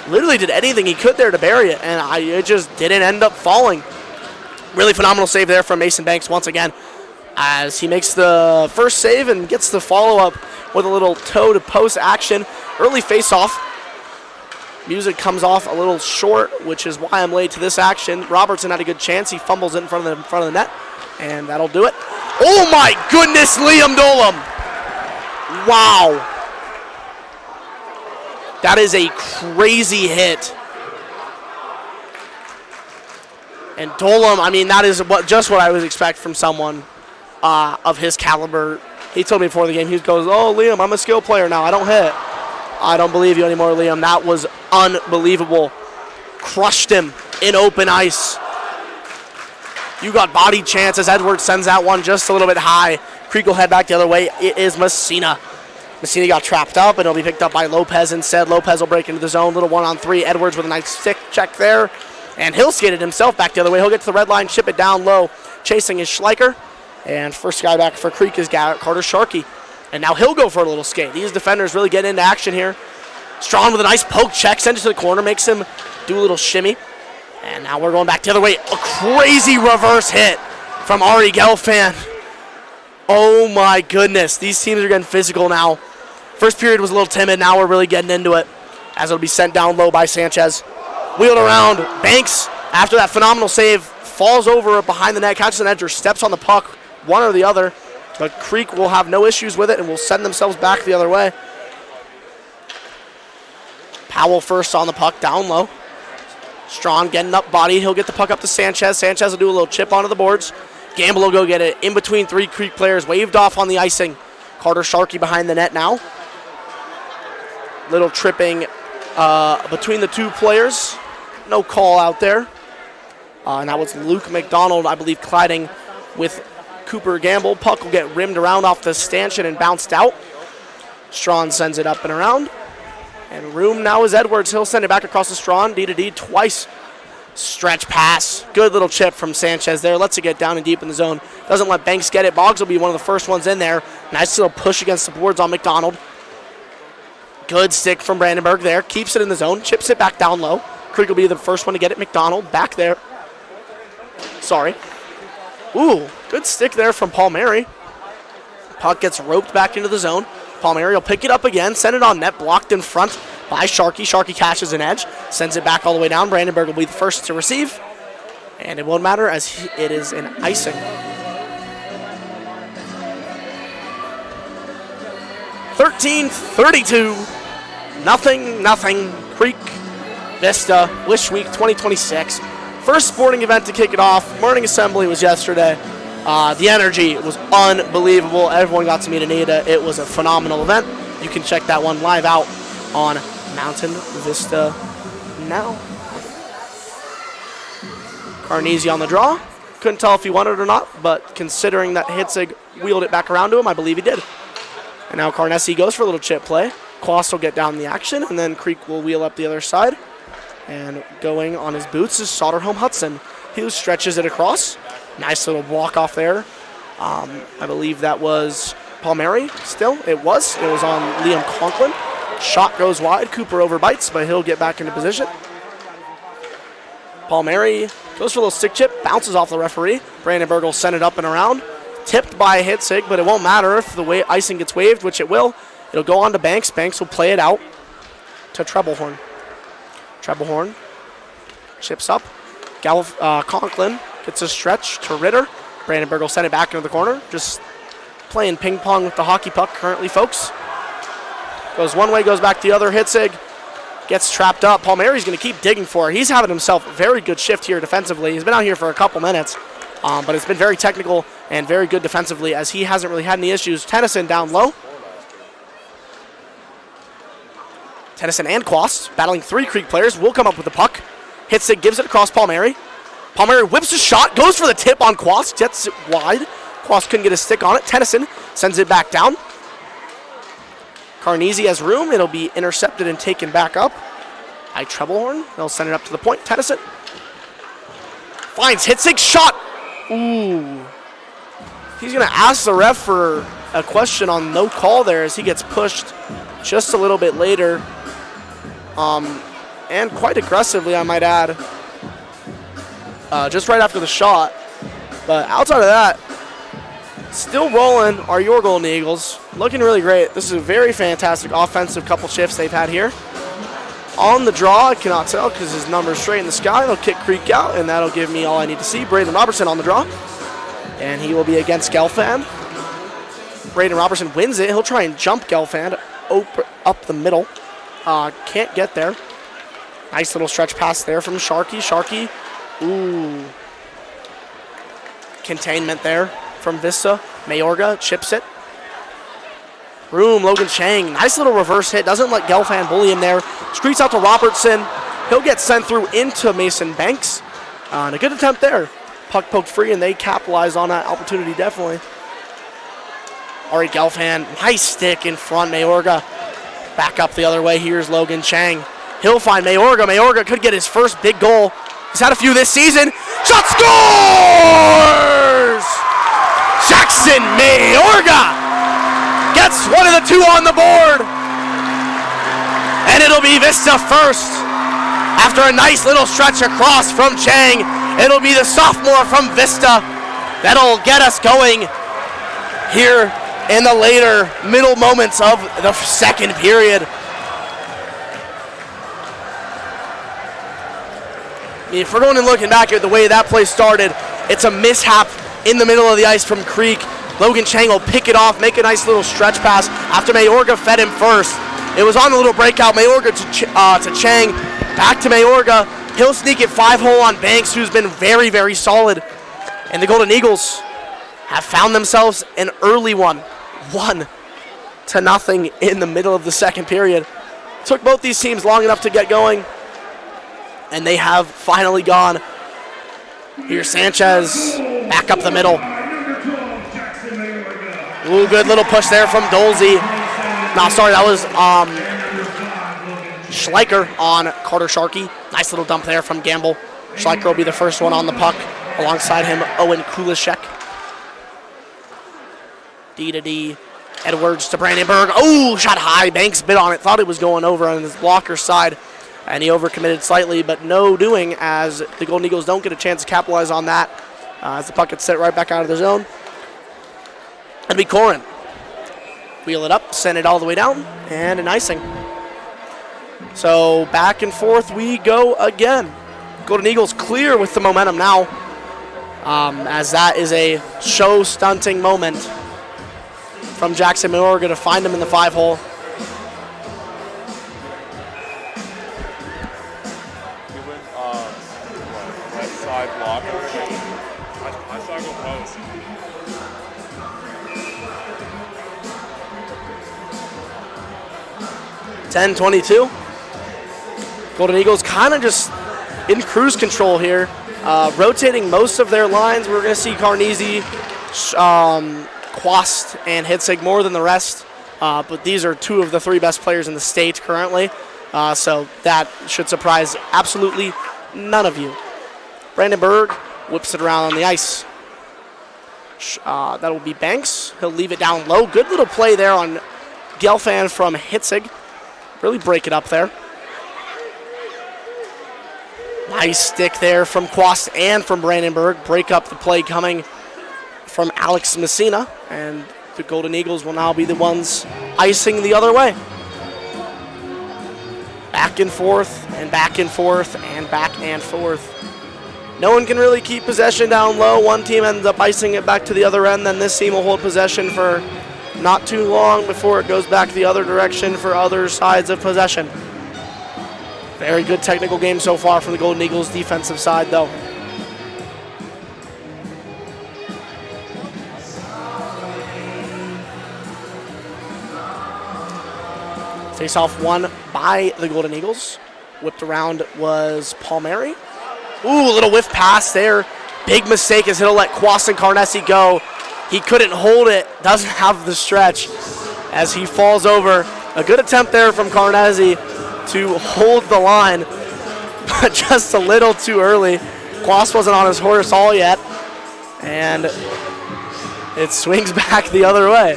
literally did anything he could there to bury it, and it just didn't end up falling. Really phenomenal save there from Mason Banks once again, as he makes the first save and gets the follow-up with a little toe-to-post action. Early face-off. Music comes off a little short, which is why I'm late to this action. Robertson had a good chance. He fumbles it in front of the net, and that'll do it. Oh my goodness, Liam Dolam. Wow. That is a crazy hit. And Dolam, I mean, that is just what I would expect from someone of his caliber. He told me before the game, he goes, "Oh, Liam, I'm a skill player now. I don't hit." I don't believe you anymore, Liam. That was unbelievable. Crushed him in open ice. You got body chance as Edwards sends that one just a little bit high. Creek will head back the other way. It is Messina. Messina got trapped up, and it'll be picked up by Lopez instead. Lopez will break into the zone. Little 1-on-3. Edwards with a nice stick check there. And he'll skate it himself back the other way. He'll get to the red line, chip it down low. Chasing is Schleicher. And first guy back for Creek is Carter Sharkey. And now he'll go for a little skate. These defenders really getting into action here. Strong with a nice poke check. Sends it to the corner. Makes him do a little shimmy. And now we're going back the other way. A crazy reverse hit from Ari Gelfand. Oh my goodness. These teams are getting physical now. First period was a little timid. Now we're really getting into it, as it'll be sent down low by Sanchez. Wheeled around. Banks, after that phenomenal save, falls over behind the net, catches an edge or steps on the puck, one or the other. But Creek will have no issues with it and will send themselves back the other way. Powell first on the puck, down low. Strong getting up body. He'll get the puck up to Sanchez. Sanchez will do a little chip onto the boards. Gamble will go get it in between three Creek players. Waved off on the icing. Carter Sharkey behind the net now. Little tripping between the two players. No call out there. And that was Luke McDonald, I believe, colliding with Cooper Gamble. Puck will get rimmed around off the stanchion and bounced out. Strawn sends it up and around. And room now is Edwards. He'll send it back across the Strawn. D-to-D twice. Stretch pass. Good little chip from Sanchez there. Lets it get down and deep in the zone. Doesn't let Banks get it. Boggs will be one of the first ones in there. Nice little push against the boards on McDonald. Good stick from Brandenburg there. Keeps it in the zone. Chips it back down low. Creek will be the first one to get it. McDonald back there. Sorry. Ooh, good stick there from Paul Mary. Puck gets roped back into the zone. Palmieri will pick it up again, send it on net, blocked in front by Sharkey. Sharkey catches an edge, sends it back all the way down. Brandenburg will be the first to receive, and it won't matter as it is an icing. 13-32, nothing. Creek Vista Wish Week 2026. First sporting event to kick it off. Morning assembly was yesterday. The energy was unbelievable. Everyone got to meet Anita. It was a phenomenal event. You can check that one live out on Mountain Vista now. Carnegie on the draw. Couldn't tell if he won it or not, but considering that Hitzig wheeled it back around to him, I believe he did. And now Carnegie goes for a little chip play. Quast will get down the action, and then Creek will wheel up the other side. And going on his boots is Soderholm Hudson. He stretches it across. Nice little walk off there. I believe that was Palmieri still. It was on Liam Conklin. Shot goes wide. Cooper overbites, but he'll get back into position. Palmieri goes for a little stick chip, bounces off the referee. Brandenburg will send it up and around. Tipped by Hitzig, but it won't matter if the icing gets waved, which it will. It'll go on to Banks. Banks will play it out to Trebelhorn. Trebelhorn chips up. Conklin gets a stretch to Ritter. Brandenburg will send it back into the corner. Just playing ping pong with the hockey puck currently, folks. Goes one way, goes back the other. Hitzig gets trapped up. Palmieri's going to keep digging for it. He's having himself a very good shift here defensively. He's been out here for a couple minutes, but it's been very technical and very good defensively as he hasn't really had any issues. Tennyson down low. Tennyson and Quast battling three Creek players will come up with the puck. Hitzig gives it across Palmieri. Palmieri whips a shot, goes for the tip on Quast, gets it wide. Quast couldn't get a stick on it. Tennyson sends it back down. Carnegie has room. It'll be intercepted and taken back up by Trebelhorn. They'll send it up to the point. Tennyson finds Hitzig. Shot. Ooh. He's going to ask the ref for a question on no call there as he gets pushed just a little bit later. And quite aggressively, I might add. Just right after the shot. But outside of that, still rolling are your Golden Eagles. Looking really great. This is a very fantastic offensive couple shifts they've had here. On the draw, I cannot tell because his number's straight in the sky. They'll kick Creek out, and that'll give me all I need to see. Braden Robertson on the draw. And he will be against Gelfand. Braden Robertson wins it. He'll try and jump Gelfand up the middle. Can't get there. Nice little stretch pass there from Sharkey. Sharkey, ooh. Containment there from Vista. Mayorga chips it. Room, Logan Chang. Nice little reverse hit. Doesn't let Gelfand bully him there. Screets out to Robertson. He'll get sent through into Mason Banks. And a good attempt there. Puck poked free, and they capitalize on that opportunity, definitely. Ari Gelfand, nice stick in front. Mayorga back up the other way. Here's Logan Chang. He'll find Mayorga. Mayorga could get his first big goal. He's had a few this season. Shot scores! Jackson Mayorga gets one of the two on the board. And it'll be Vista first. After a nice little stretch across from Chang, it'll be the sophomore from Vista that'll get us going here in the later middle moments of the second period. If we're going and looking back at the way that play started, it's a mishap in the middle of the ice from Creek. Logan Chang will pick it off, make a nice little stretch pass after Mayorga fed him first. It was on the little breakout. Mayorga to Chang, back to Mayorga. He'll sneak it 5-hole on Banks, who's been very, very solid. And the Golden Eagles have found themselves an early one. 1-0 in the middle of the second period. Took both these teams long enough to get going, and they have finally gone. Here's Sanchez, back up the middle. Ooh, good little push there from Dolzy. No, sorry, that was Schleicher on Carter Sharkey. Nice little dump there from Gamble. Schleicher will be the first one on the puck. Alongside him, Owen Kulishek. D-to-D. Edwards to Brandenburg. Oh, shot high. Banks bit on it. Thought it was going over on his blocker side. And he overcommitted slightly, but no doing as the Golden Eagles don't get a chance to capitalize on that as the puck gets set right back out of the zone. It'll be Corin. Wheel it up, send it all the way down, and an icing. So back and forth we go again. Golden Eagles clear with the momentum now, as that is a show-stunting moment from Jackson Mayorga to find him in the 5-hole. He went left side blocker. I saw him go post. (10-22). Golden Eagles kind of just in cruise control here, rotating most of their lines. We're going to see Carnesi, Quast, and Hitzig more than the rest, but these are 2 of the 3 best players in the state currently, so that should surprise absolutely none of you. Brandon Berg whips it around on the ice. That'll be Banks. He'll leave it down low. Good little play there on Gelfand from Hitzig. Really break it up there. Nice stick there from Quast and from Brandenburg. Break up the play coming from Alex Messina. And the Golden Eagles will now be the ones icing the other way. Back and forth and back and forth and back and forth. No one can really keep possession down low. One team ends up icing it back to the other end. Then this team will hold possession for not too long before it goes back the other direction for other sides of possession. Very good technical game so far from the Golden Eagles defensive side, though. Face-off won by the Golden Eagles. Whipped around was Palmieri. Ooh, a little whiff pass there. Big mistake as he'll let Quast and Carnesi go. He couldn't hold it, doesn't have the stretch as he falls over. A good attempt there from Carnesi to hold the line, but just a little too early. Quast wasn't on his horse all yet, and it swings back the other way.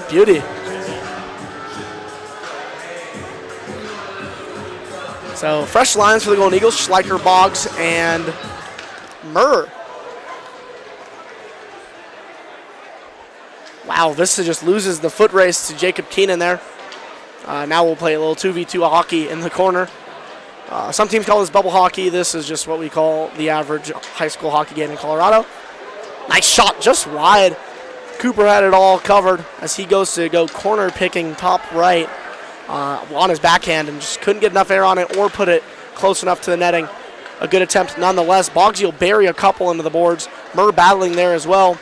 Beauty. So fresh lines for the Golden Eagles, Schleicher, Boggs, and Murr. Wow, Vista just loses the foot race to Jacob Keenan there. Now we'll play a little 2v2 hockey in the corner. Some teams call this bubble hockey. This is just what we call the average high school hockey game in Colorado. Nice shot, just wide. Cooper had it all covered as he goes to go corner picking top right on his backhand and just couldn't get enough air on it or put it close enough to the netting. A good attempt nonetheless. Boggsy will bury a couple into the boards. Murr battling there as well.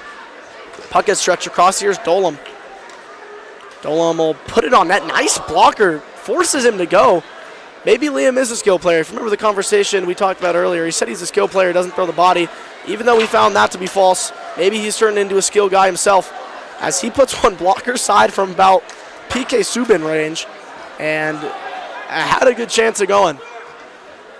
Puck gets stretched across. Here's Dolam. Dolam will put it on net. Nice blocker. Forces him to go. Maybe Liam is a skill player. If you remember the conversation we talked about earlier, he said he's a skill player, doesn't throw the body. Even though we found that to be false, maybe he's turned into a skill guy himself as he puts one blocker side from about PK Subin range and had a good chance of going.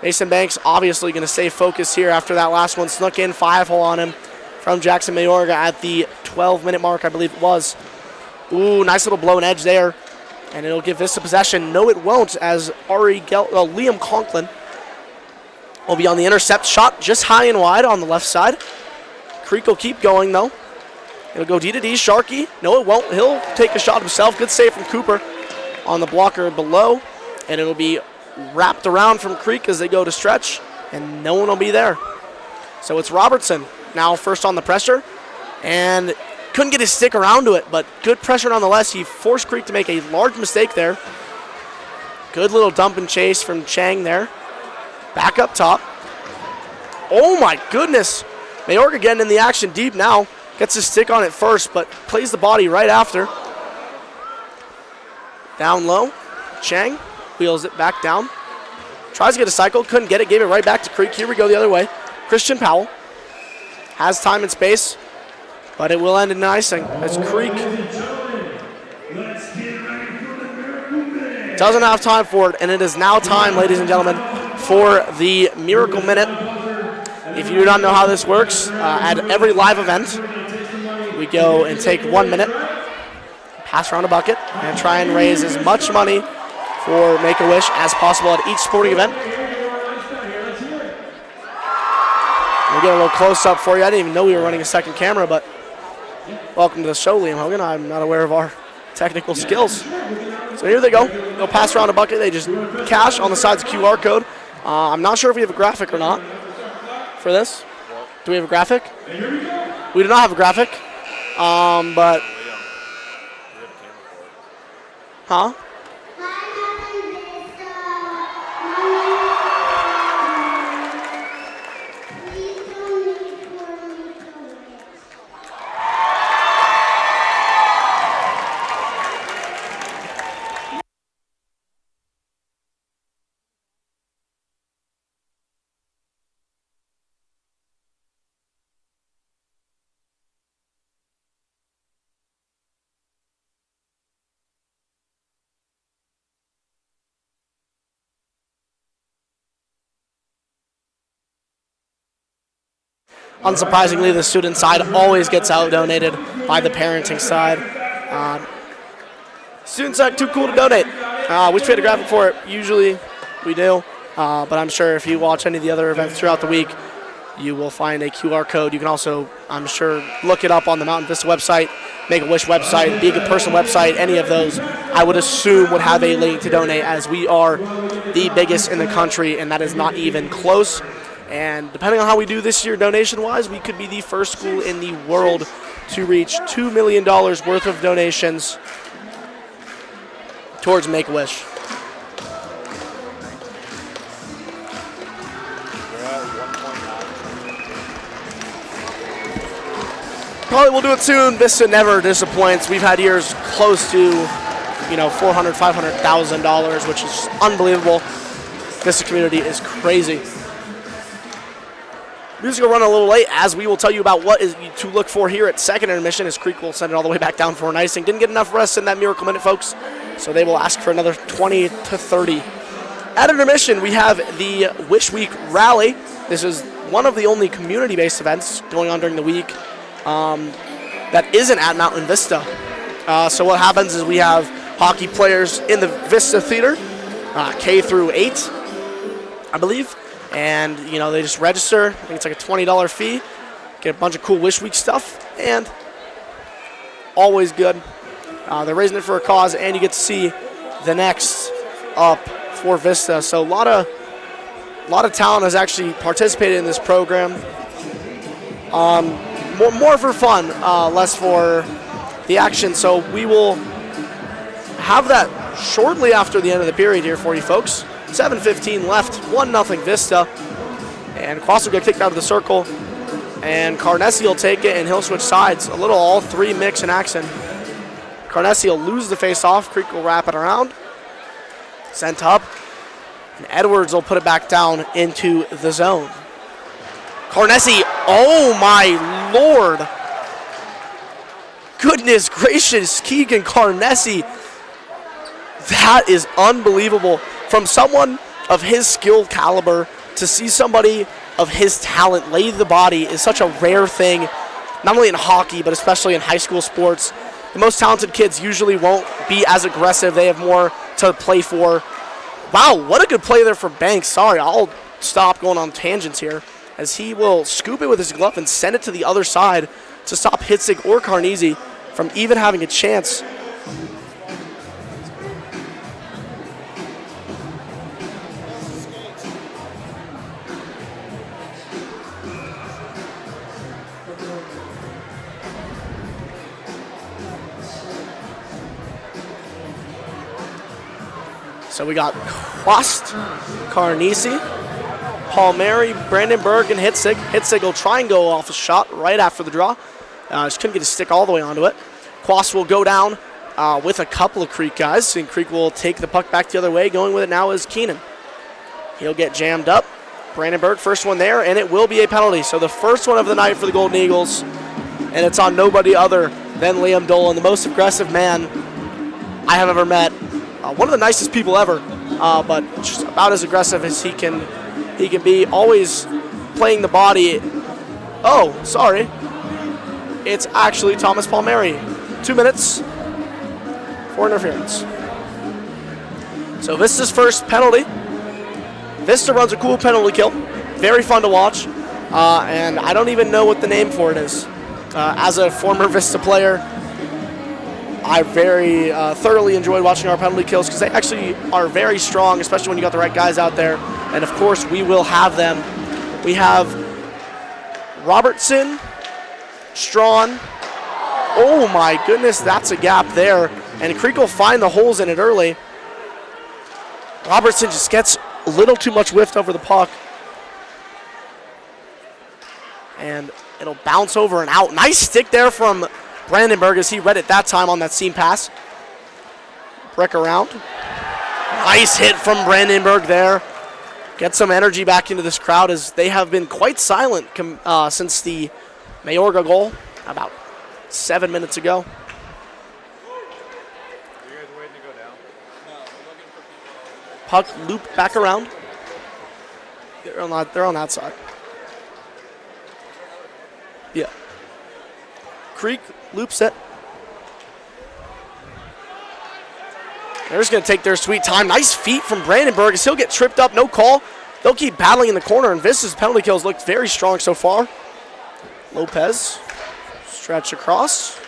Mason Banks obviously going to stay focused here after that last one. Snuck in 5-hole on him from Jackson Mayorga at the 12-minute mark, I believe it was. Ooh, nice little blown edge there. And it'll give Vista possession. No, it won't, as Liam Conklin will be on the intercept. Shot just high and wide on the left side. Creek will keep going, though. It'll go D-to-D. Sharkey. No, it won't. He'll take a shot himself. Good save from Cooper on the blocker below. And it'll be wrapped around from Creek as they go to stretch. And no one will be there. So it's Robertson now first on the pressure. And couldn't get his stick around to it, but good pressure nonetheless. He forced Creek to make a large mistake there. Good little dump and chase from Chang there. Back up top. Oh my goodness. Mayorga getting in the action deep now. Gets his stick on it first, but plays the body right after. Down low. Chang wheels it back down. Tries to get a cycle, couldn't get it, gave it right back to Creek. Here we go the other way. Christian Powell has time and space, but it will end in icing as Creek doesn't have time for it, and it is now time, ladies and gentlemen, for the Miracle Minute. If you do not know how this works, at every live event, we go and take 1 minute, pass around a bucket, and try and raise as much money for Make-A-Wish as possible at each sporting event. We'll get a little close-up for you. I didn't even know we were running a second camera, but welcome to the show, Liam Hogan. I'm not aware of our technical skills. So here they go. They'll pass around a bucket. They just cash on the side's QR code. I'm not sure if we have a graphic or not for this. Do we have a graphic? We do not have a graphic. But... Huh? Unsurprisingly, the student side always gets out-donated by the parenting side. Student side, too cool to donate. Wish we had a graphic for it. Usually we do, but I'm sure if you watch any of the other events throughout the week, you will find a QR code. You can also, I'm sure, look it up on the Mountain Vista website, Make-A-Wish website, Be a Good Person website. Any of those, I would assume, would have a link to donate, as we are the biggest in the country, and that is not even close. And depending on how we do this year donation-wise, we could be the first school in the world to reach $2 million worth of donations towards Make-A-Wish. Probably we'll do it soon. Vista never disappoints. We've had years close to, $400,000, $500,000, which is unbelievable. Vista community is crazy. Music will run a little late, as we will tell you about what is to look for here at second intermission, as Creek will send it all the way back down for an icing. Didn't get enough rest in that Miracle Minute, folks, so they will ask for another 20 to 30. At intermission, we have the Wish Week Rally. This is one of the only community-based events going on during the week that isn't at Mountain Vista. So what happens is we have hockey players in the Vista Theater, K through 8, I believe. And, they just register. I think it's like a $20 fee. Get a bunch of cool Wish Week stuff. And always good. They're raising it for a cause, and you get to see the next up for Vista. So a lot of talent has actually participated in this program. More for fun, less for the action. So we will have that shortly after the end of the period here for you folks. 7:15 left, 1-0 Vista. And Quas will get kicked out of the circle. And Carnessi will take it, and he'll switch sides. A little all three mix in action. Carnessi will lose the face-off. Creek will wrap it around. Sent up. And Edwards will put it back down into the zone. Carnessi, oh my Lord. Goodness gracious, Keegan Carnessi. That is unbelievable. From someone of his skill caliber to see somebody of his talent lay the body is such a rare thing, not only in hockey, but especially in high school sports. The most talented kids usually won't be as aggressive. They have more to play for. Wow, what a good play there for Banks. Sorry, I'll stop going on tangents here, as he will scoop it with his glove and send it to the other side to stop Hitzig or Carnesi from even having a chance. So we got Quast, Carnesi, Palmieri, Brandenburg, and Hitzig. Hitzig will try and go off a shot right after the draw. Just couldn't get his stick all the way onto it. Quast will go down with a couple of Creek guys, and Creek will take the puck back the other way. Going with it now is Keenan. He'll get jammed up. Brandenburg, first one there, and it will be a penalty. So the first one of the night for the Golden Eagles, and it's on nobody other than Liam Dolan, the most aggressive man I have ever met. One of the nicest people ever, but just about as aggressive as he can be. Always playing the body. Oh, sorry. It's actually Thomas Palmieri. 2 minutes for interference. So Vista's first penalty. Vista runs a cool penalty kill. Very fun to watch. and I don't even know what the name for it is. As a former Vista player, I very thoroughly enjoyed watching our penalty kills because they actually are very strong, especially when you got the right guys out there. And of course, we will have them. We have Robertson, Strawn. Oh my goodness, that's a gap there. And Creek will find the holes in it early. Robertson just gets a little too much whiffed over the puck. And it'll bounce over and out. Nice stick there from Brandenburg as he read it that time on that seam pass. Break around. Nice hit from Brandenburg there. Get some energy back into this crowd as they have been quite silent since the Mayorga goal about 7 minutes ago. Are you guys waiting to go down? No, we're looking for people. Puck loop back around. They're on that side. Yeah. Creek loops it. They're just going to take their sweet time. Nice feet from Brandenburg as he'll get tripped up, no call. They'll keep battling in the corner, and Vista's penalty kills look very strong so far. Lopez, stretch across.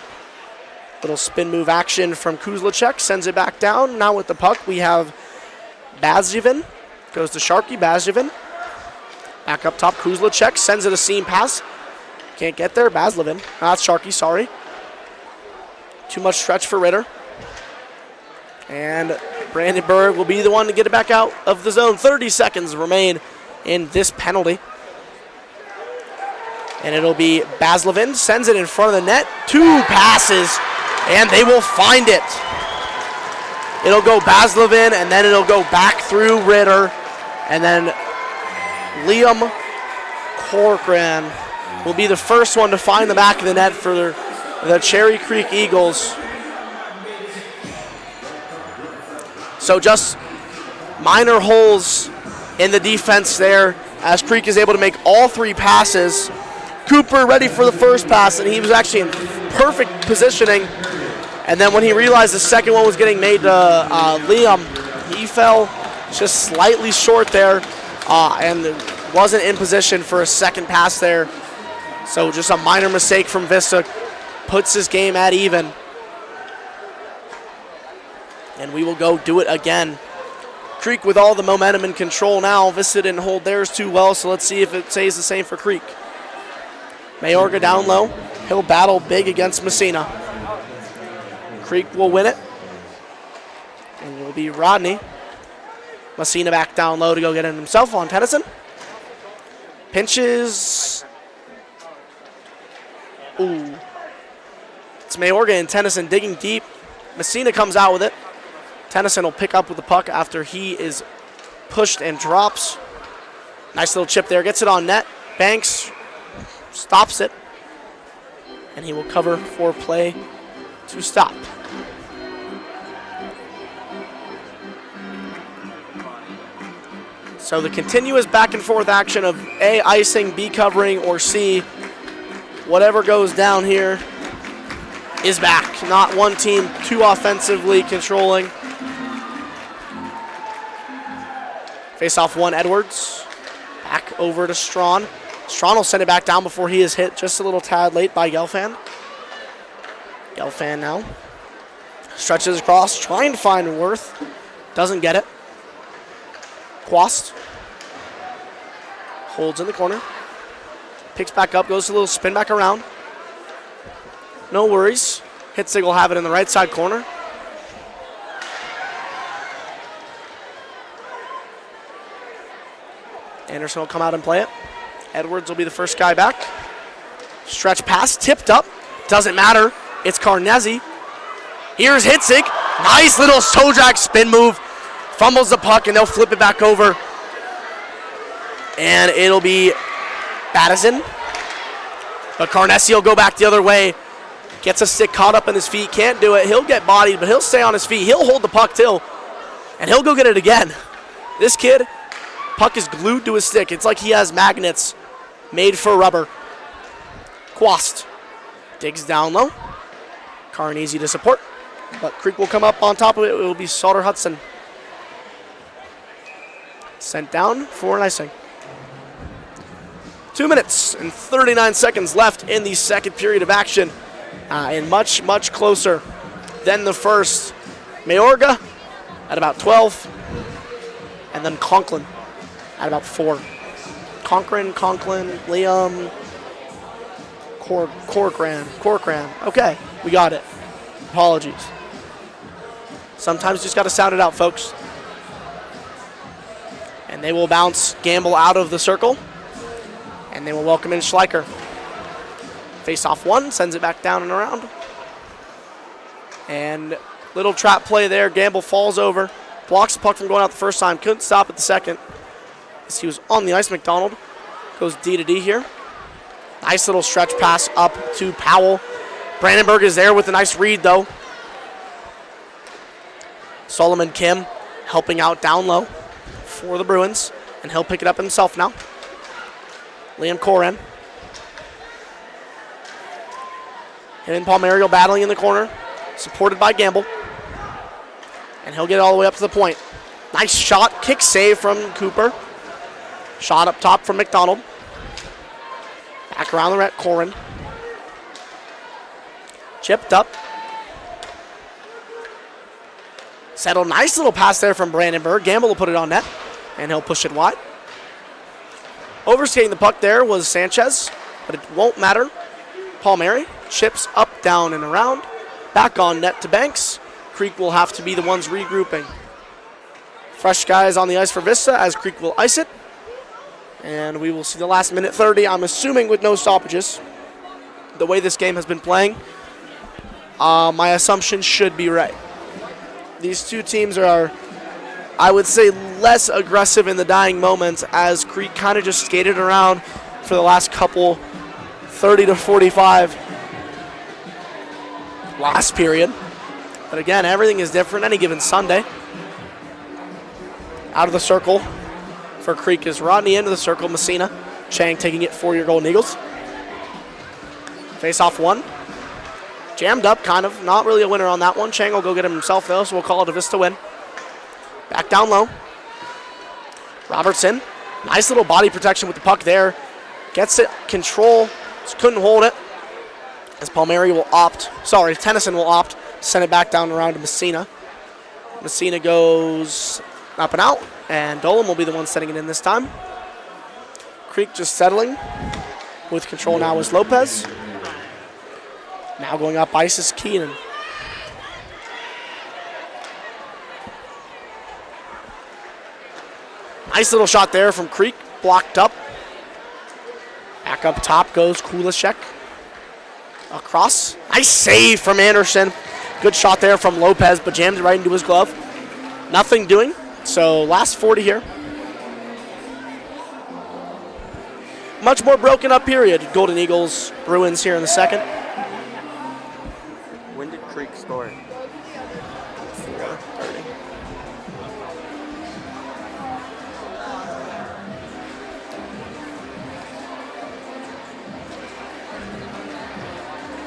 Little spin move action from Kuzlacek, sends it back down. Now with the puck, we have Bazjevin. Goes to Sharkey, Bazjevin. Back up top, Kuzlacek sends it a seam pass. Can't get there, Bazlevin. That's Sharkey, sorry. Too much stretch for Ritter. And Brandenburg will be the one to get it back out of the zone. 30 seconds remain in this penalty. And it'll be Bazlevin, sends it in front of the net. 2 passes, and they will find it. It'll go Bazlevin, and then it'll go back through Ritter. And then Liam Corcoran will be the first one to find the back of the net for the Cherry Creek Eagles. So just minor holes in the defense there as Creek is able to make all 3 passes. Cooper ready for the first pass, and he was actually in perfect positioning. And then when he realized the second one was getting made to Liam, he fell just slightly short there and wasn't in position for a second pass there. So just a minor mistake from Vista puts his game at even. And we will go do it again. Creek with all the momentum and control now. Vista didn't hold theirs too well, so let's see if it stays the same for Creek. Mayorga down low. He'll battle big against Messina. Creek will win it. And it will be Rodney. Messina back down low to go get it himself on Tennyson. Pinches. Ooh. It's Mayorga and Tennyson digging deep. Messina comes out with it. Tennyson will pick up with the puck after he is pushed and drops. Nice little chip there. Gets it on net. Banks stops it. And he will cover for play to stop. So the continuous back and forth action of A, icing, B, covering, or C, whatever goes down here is back. Not one team too offensively controlling. Face-off 1, Edwards. Back over to Strawn. Strawn will send it back down before he is hit just a little tad late by Gelfand. Gelfand now. Stretches across, trying to find Worth. Doesn't get it. Quast. Holds in the corner. Picks back up, goes a little spin back around. No worries. Hitzig will have it in the right side corner. Anderson will come out and play it. Edwards will be the first guy back. Stretch pass, tipped up. Doesn't matter. It's Carnesi. Here's Hitzig. Nice little toe drag spin move. Fumbles the puck, and they'll flip it back over. And it'll be Battison. But Carnesi will go back the other way. Gets a stick caught up in his feet. Can't do it. He'll get bodied, but he'll stay on his feet. He'll hold the puck till, and he'll go get it again. This kid, puck is glued to his stick. It's like he has magnets made for rubber. Quast digs down low. Karn easy to support, but Creek will come up on top of it. It will be Sauter Hudson. Sent down for an icing. 2 minutes and 39 seconds left in the second period of action. And much, much closer than the first. Mayorga at about 12. And then Conklin at about 4. Conklin, Liam, Corcoran. Okay, we got it. Apologies. Sometimes you just got to sound it out, folks. And they will bounce Gamble out of the circle. And they will welcome in Schleicher. Face off 1, sends it back down and around. And little trap play there. Gamble falls over, blocks the puck from going out the first time. Couldn't stop it the second. As he was on the ice, McDonald goes D to D here. Nice little stretch pass up to Powell. Brandenburg is there with a nice read, though. Solomon Kim helping out down low for the Bruins, and he'll pick it up himself now. Liam Coran. Him and Palmerio battling in the corner, supported by Gamble. And he'll get all the way up to the point. Nice shot, kick save from Cooper. Shot up top from McDonald. Back around the red, Corin. Chipped up. Settled, nice little pass there from Brandenburg. Gamble will put it on net, and he'll push it wide. Overskating the puck there was Sanchez, but it won't matter. Palmieri chips up, down, and around. Back on net to Banks. Creek will have to be the ones regrouping. Fresh guys on the ice for Vista as Creek will ice it. And we will see the last minute 30, I'm assuming with no stoppages. The way this game has been playing, my assumption should be right. These two teams are, I would say, less aggressive in the dying moments as Creek kind of just skated around for the last couple 30 to 45 last period. But again, everything is different any given Sunday. Out of the circle for Creek is Rodney, into the circle, Messina. Chang taking it for your Golden Eagles. Face off 1. Jammed up, kind of. Not really a winner on that one. Chang will go get him himself, though, so we'll call it a Vista win. Back down low. Robertson. Nice little body protection with the puck there. Gets it, control. Just couldn't hold it. As Tennyson will opt. Send it back down around to Messina. Messina goes up and out, and Dolan will be the one setting it in this time. Creek just settling. With control now is Lopez. Now going up ice is Keenan. Nice little shot there from Creek, blocked up. Back up top goes Kulishek. Across. Nice save from Anderson. Good shot there from Lopez, but jammed right into his glove. Nothing doing. So last 40 here. Much more broken up period. Golden Eagles, Bruins here in the second. When did Creek score? 4:30.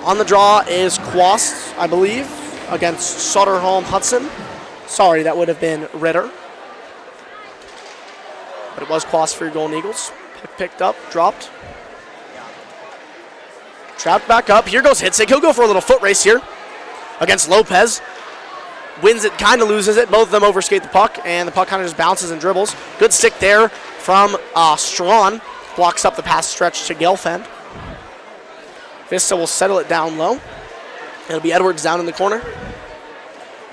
On the draw is Quast, I believe, against Soderholm Hudson. Sorry, that would have been Ritter. But it was Quast for your Golden Eagles. Picked up, dropped. Trapped back up. Here goes Hitzig. He'll go for a little foot race here against Lopez. Wins it, kind of loses it. Both of them overskate the puck, and the puck kind of just bounces and dribbles. Good stick there from Strawn. Blocks up the pass stretch to Gelfand. Vista will settle it down low. It'll be Edwards down in the corner.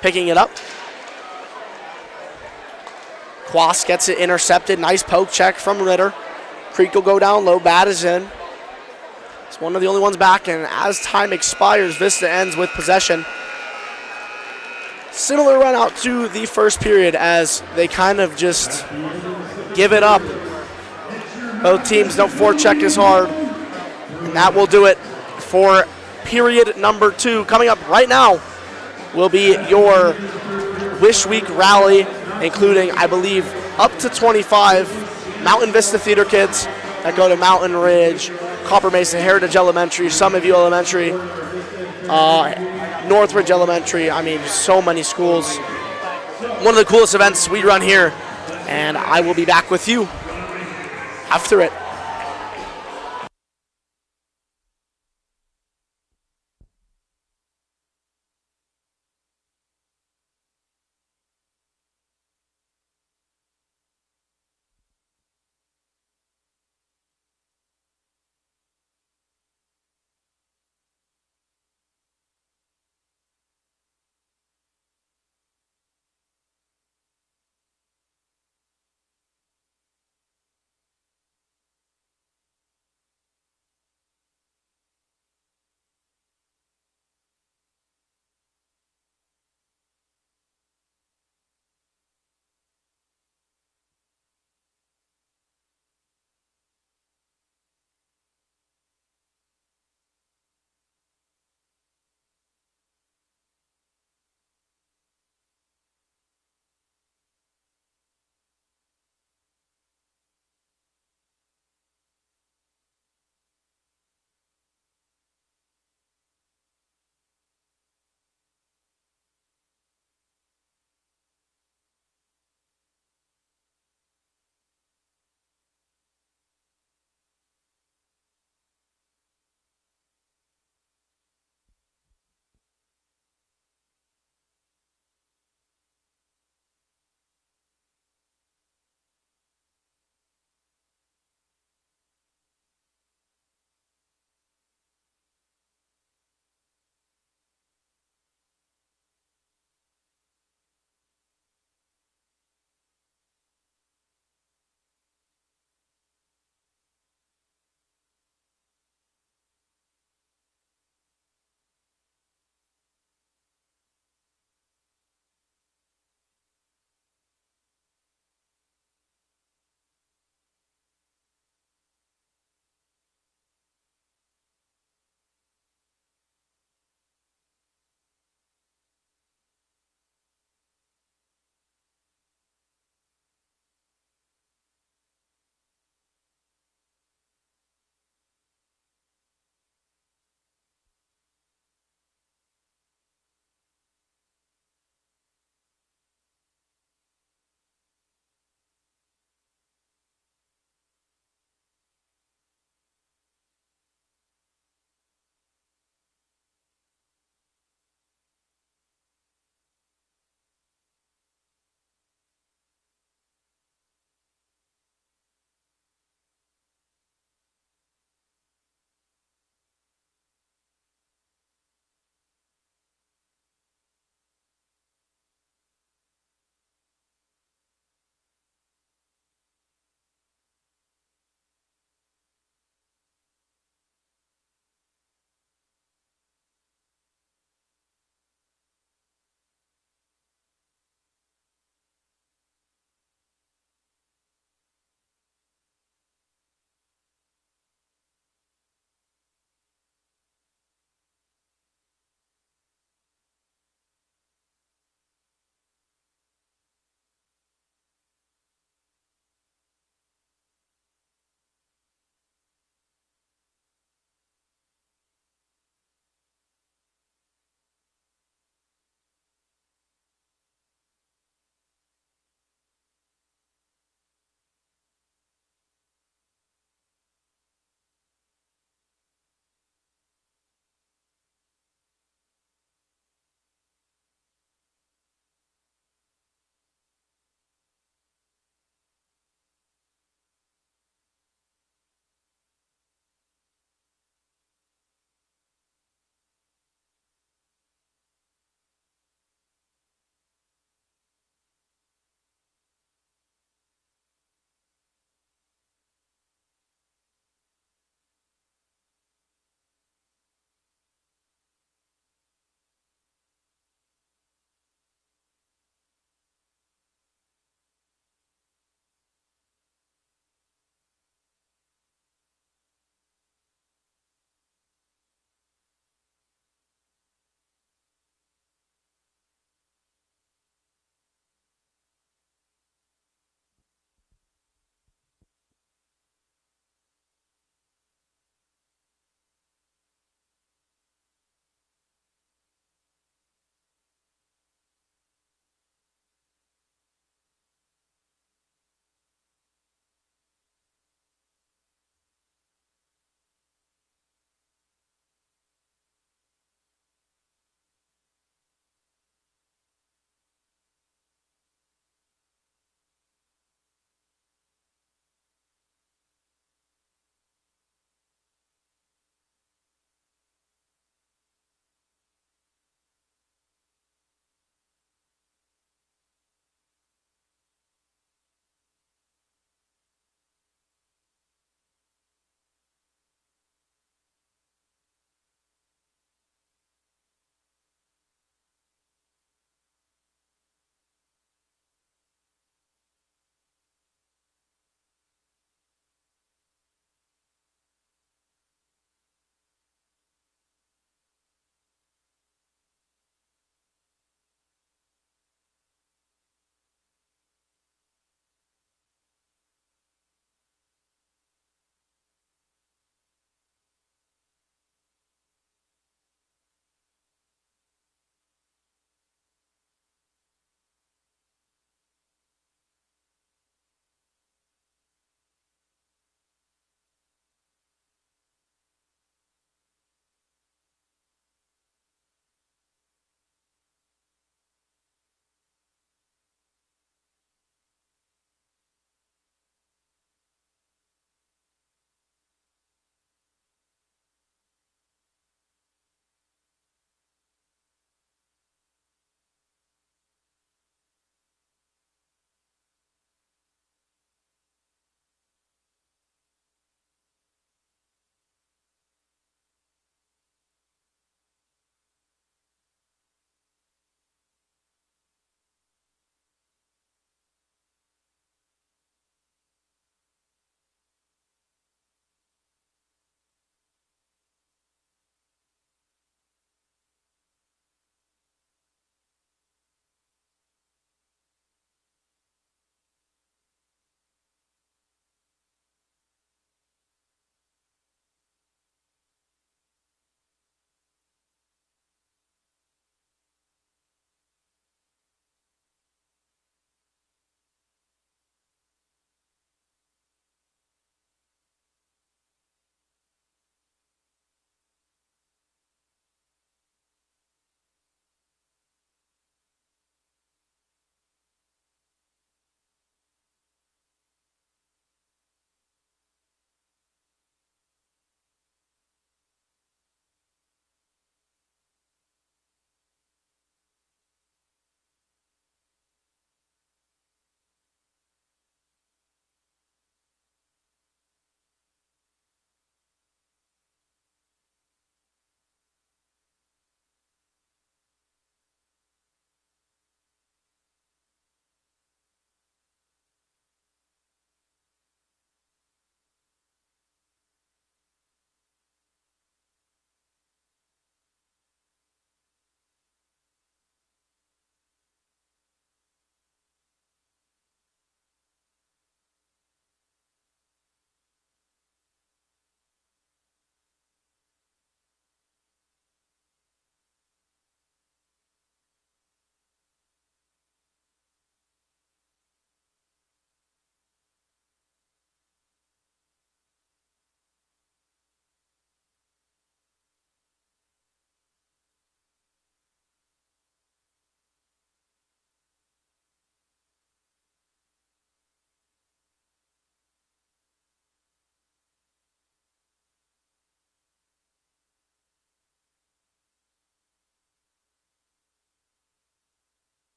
Picking it up. Quast gets it intercepted. Nice poke check from Ritter. Creek will go down low. Bat is in. It's one of the only ones back, and as time expires, Vista ends with possession. Similar run out to the first period as they kind of just give it up. Both teams don't forecheck as hard, and that will do it for period number 2. Coming up right now will be your Wish Week rally, including, I believe, up to 25 Mountain Vista Theater kids that go to Mountain Ridge, Copper Mesa Heritage Elementary, Summit View Elementary, Northridge Elementary. I mean, so many schools. One of the coolest events we run here, and I will be back with you after it.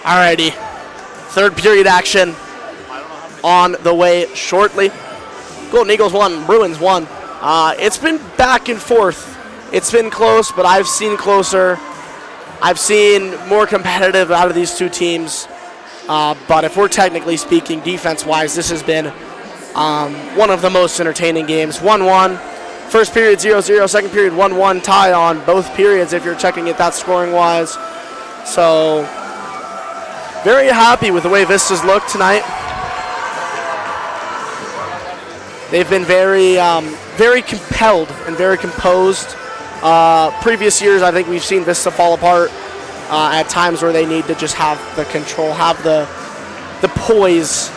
Alrighty, third period action on the way shortly. Golden Eagles 1, Bruins 1. It's been back and forth. It's been close, but I've seen closer. I've seen more competitive out of these two teams. But if we're technically speaking, defense-wise, this has been one of the most entertaining games. 1-1. First period 0-0, second period 1-1, tie on both periods if you're checking it that scoring-wise. So, very happy with the way Vista's looked tonight. They've been very, very compelled and very composed. Previous years, I think we've seen Vista fall apart at times where they need to just have the control, have the poise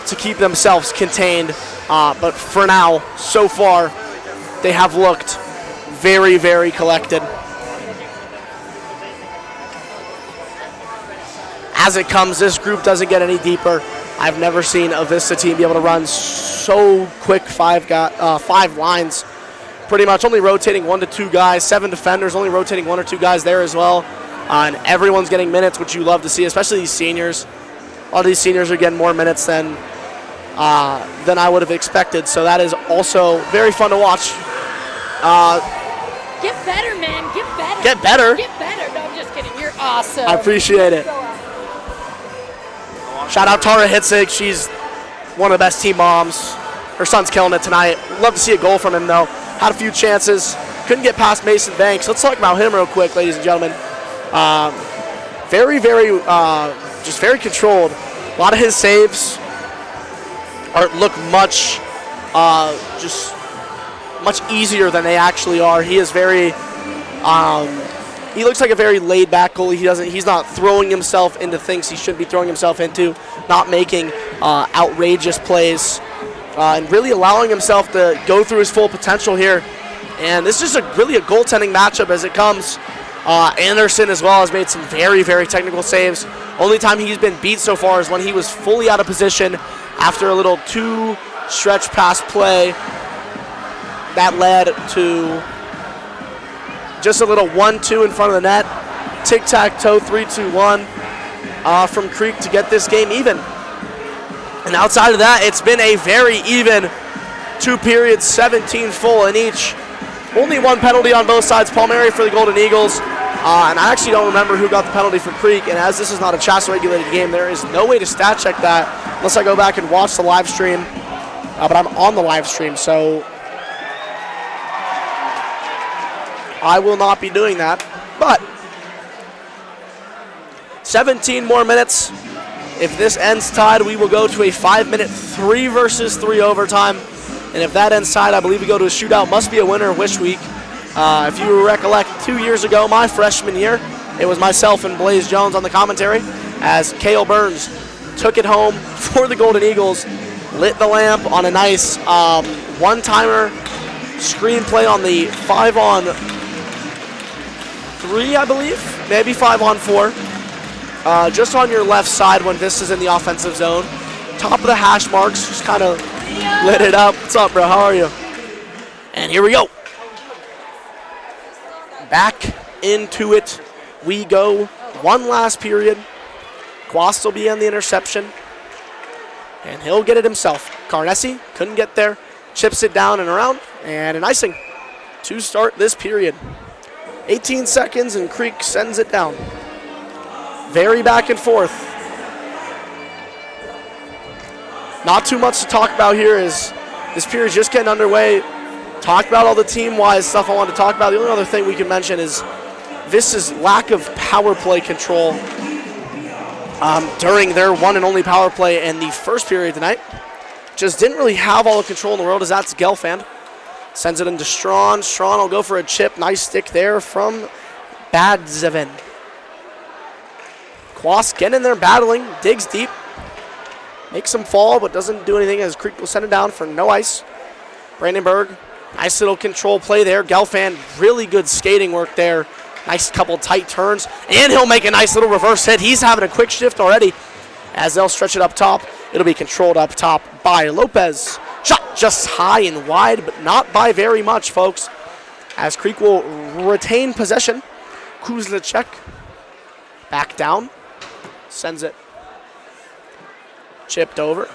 to keep themselves contained. But for now, so far, they have looked very, very collected. As it comes, this group doesn't get any deeper. I've never seen a Vista team be able to run so quick, five lines, pretty much only rotating 1 to 2 guys, 7 defenders, only rotating 1 or 2 guys there as well. And everyone's getting minutes, which you love to see, especially these seniors. A lot of these seniors are getting more minutes than I would have expected, so that is also very fun to watch. Get better, man. Get better. Get better? Get better. No, I'm just kidding. You're awesome. I appreciate it. Shout out Tara Hitzig. She's one of the best team moms. Her son's killing it tonight. Love to see a goal from him, though. Had a few chances. Couldn't get past Mason Banks. Let's talk about him real quick, ladies and gentlemen. Very, very, just very controlled. A lot of his saves look much, just much easier than they actually are. He is very, he looks like a very laid-back goalie. He's not throwing himself into things he shouldn't be throwing himself into, not making outrageous plays, and really allowing himself to go through his full potential here. And this is really a goaltending matchup as it comes. Anderson as well has made some very, very technical saves. Only time he's been beat so far is when he was fully out of position after a little 2 stretch pass play that led to just a little 1-2 in front of the net. Tic-tac-toe, 3-2-1 from Creek to get this game even. And outside of that, it's been a very even 2 periods, 17 full in each. Only 1 penalty on both sides. Palmieri for the Golden Eagles. And I actually don't remember who got the penalty for Creek. And as this is not a CHAS-regulated game, there is no way to stat check that unless I go back and watch the live stream. But I'm on the live stream, so I will not be doing that. But 17 more minutes. If this ends tied, we will go to a 5-minute 3 versus 3 overtime. And if that ends tied, I believe we go to a shootout. Must be a winner wish week. If you recollect 2 years ago, my freshman year, it was myself and Blaze Jones on the commentary as Cale Burns took it home for the Golden Eagles, lit the lamp on a nice one-timer screenplay on the 5-on-3, I believe, maybe 5-on-4. Just on your left side when Vista's in the offensive zone. Top of the hash marks, just kind of lit it up. What's up, bro? How are you? And here we go. Back into it we go. One last period. Quast will be on the interception. And he'll get it himself. Carnesi couldn't get there. Chips it down and around. And an icing to start this period. 18 seconds and Creek sends it down. Very back and forth. Not too much to talk about here as this period's just getting underway. Talked about all the team-wise stuff I wanted to talk about. The only other thing we can mention is Vista's lack of power play control during their one and only power play in the first period tonight. Just didn't really have all the control in the world as that's Gelfand. Sends it into Strawn. Strawn will go for a chip. Nice stick there from Badzeven. Quast getting in there battling. Digs deep. Makes him fall, but doesn't do anything as Creek will send it down for no ice. Brandenburg, nice little control play there. Gelfand, really good skating work there. Nice couple tight turns. And he'll make a nice little reverse hit. He's having a quick shift already as they'll stretch it up top. It'll be controlled up top by Lopez. Shot just high and wide, but not by very much, folks. As Creek will retain possession. Kuzlacek Back down. Sends it. Chipped over.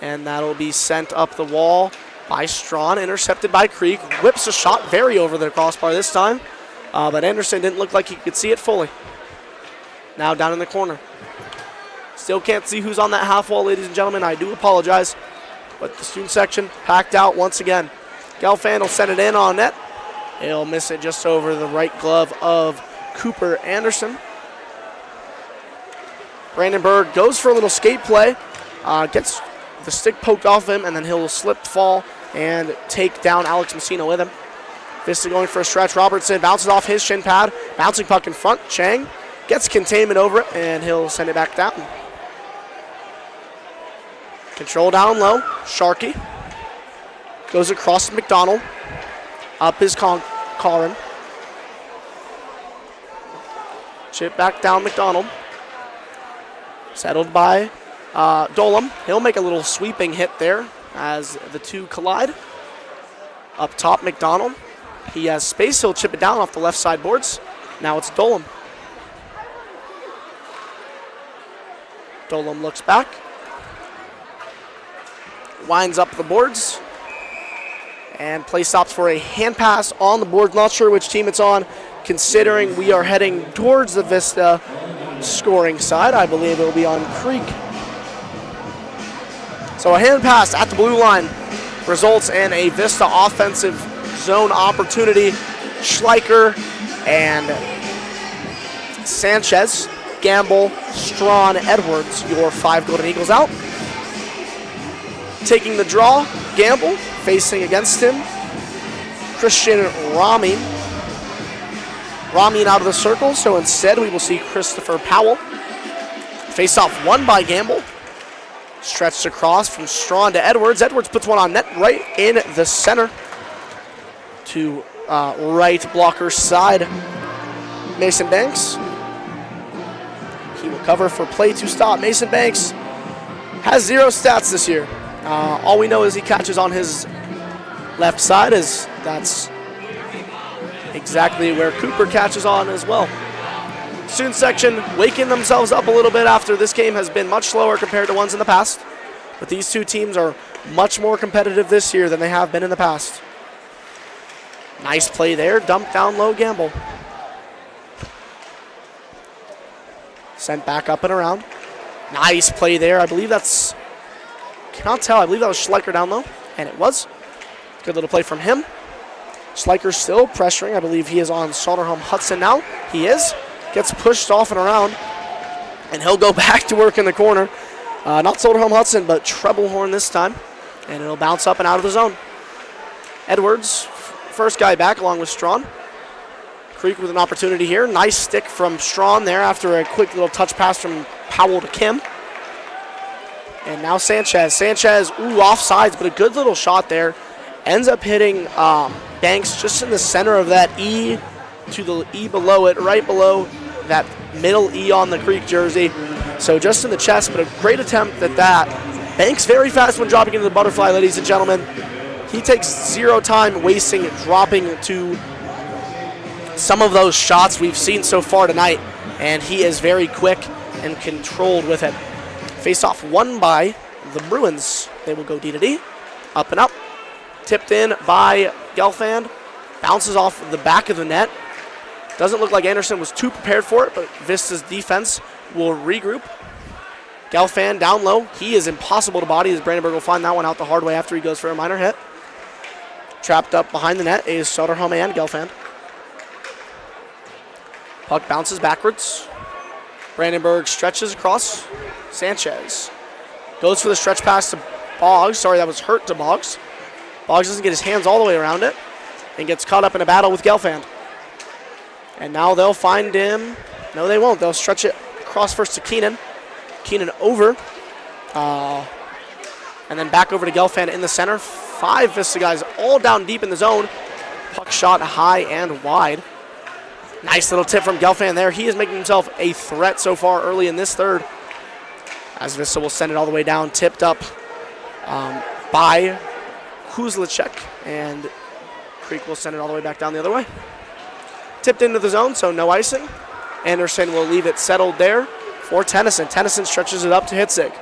And that'll be sent up the wall by Strawn. Intercepted by Creek. Whips a shot very over the crossbar this time. But Anderson didn't look like he could see it fully. Now down in the corner. Still can't see who's on that half wall, ladies and gentlemen. I do apologize. But the student section packed out once again. Gelfand will send it in on net. He'll miss it just over the right glove of Cooper Anderson. Brandenburg goes for a little skate play. Gets the stick poked off him, and then he'll slip, fall, and take down Alex Messina with him. Vista going for a stretch. Robertson bounces off his shin pad. Bouncing puck in front. Chang gets containment over it, and he'll send it back down. Control down low. Sharkey goes across to McDonald. Up is Caron. Chip back down McDonald. Settled by Dolam. He'll make a little sweeping hit there as the two collide. Up top, McDonald. He has space. He'll chip it down off the left side boards. Now it's Dolam. Dolam looks back. Winds up the boards. And play stops for a hand pass on the board. Not sure which team it's on, considering we are heading towards the Vista scoring side. I believe it will be on Creek. So a hand pass at the blue line results in a Vista offensive zone opportunity. Schleicher and Sanchez, Gamble, Strawn, Edwards, your 5 Golden Eagles out. Taking the draw, Gamble, facing against him, Christian Ramin. Ramin out of the circle, so instead we will see Christopher Powell. Face off won by Gamble. Stretched across from Strawn to Edwards. Edwards puts one on net right in the center to right blocker side. Mason Banks. He will cover for play to stop. Mason Banks has 0 stats this year. All we know is he catches on his left side, as that's exactly where Cooper catches on as well. Student section waking themselves up a little bit after this game has been much slower compared to ones in the past. But these two teams are much more competitive this year than they have been in the past. Nice play there. Dumped down low, Gamble. Sent back up and around. Nice play there. I believe that's... Cannot tell. I believe that was Schleicher down low. And it was. Good little play from him. Schleicher still pressuring. I believe he is on Soderholm Hudson now. He is. Gets pushed off and around. And he'll go back to work in the corner. Not Soderholm Hudson, but Treblehorn this time. And it'll bounce up and out of the zone. Edwards, first guy back along with Strawn. Creek with an opportunity here. Nice stick from Strawn there after a quick little touch pass from Powell to Kim. And now Sanchez. Sanchez, offsides, but a good little shot there. Ends up hitting Banks just in the center of that E to the E below it, right below that middle E on the Creek jersey. So just in the chest, but a great attempt at that. Banks very fast when dropping into the butterfly, ladies and gentlemen. He takes 0 time wasting dropping to some of those shots we've seen so far tonight, and he is very quick and controlled with it. Face-off won by the Bruins. They will go D to D, up and up. Tipped in by Gelfand. Bounces off the back of the net. Doesn't look like Anderson was too prepared for it, but Vista's defense will regroup. Gelfand down low. He is impossible to body, as Brandenburg will find that one out the hard way after he goes for a minor hit. Trapped up behind the net is Soderholm and Gelfand. Puck bounces backwards. Brandenburg stretches across. Sanchez goes for the stretch pass to Boggs. Sorry, that was hurt to Boggs. Boggs doesn't get his hands all the way around it and gets caught up in a battle with Gelfand. And now they'll find him. No, they won't. They'll stretch it across first to Keenan. Keenan over. And then back over to Gelfand in the center. 5 Vista guys all down deep in the zone. Puck shot high and wide. Nice little tip from Gelfand there. He is making himself a threat so far early in this third. As Vista will send it all the way down, tipped up by Kuzlicek. And Creek will send it all the way back down the other way. Tipped into the zone, so no icing. Anderson will leave it settled there for Tennyson. Tennyson stretches it up to Hitzig.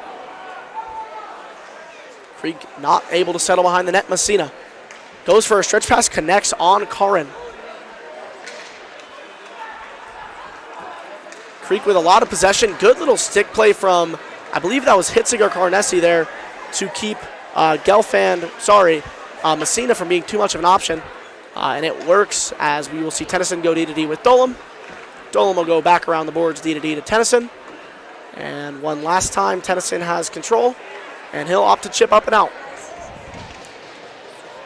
Creek not able to settle behind the net. Messina goes for a stretch pass, connects on Karin. Creek with a lot of possession. Good little stick play from, I believe that was Hitzig or Carnessi there to keep Messina from being too much of an option. And it works as we will see Tennyson go D-to-D with Dolam. Dolam will go back around the boards D-to-D to Tennyson. And one last time, Tennyson has control, and he'll opt to chip up and out.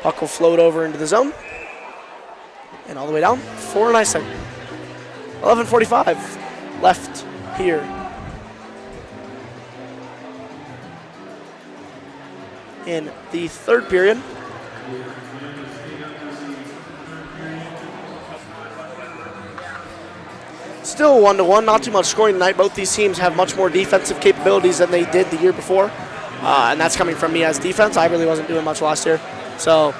Puck will float over into the zone. And all the way down for an icing. 11:45 left here. In the third period. Still 1-1, not too much scoring tonight. Both these teams have much more defensive capabilities than they did the year before. And that's coming from me as defense. I really wasn't doing much last year. So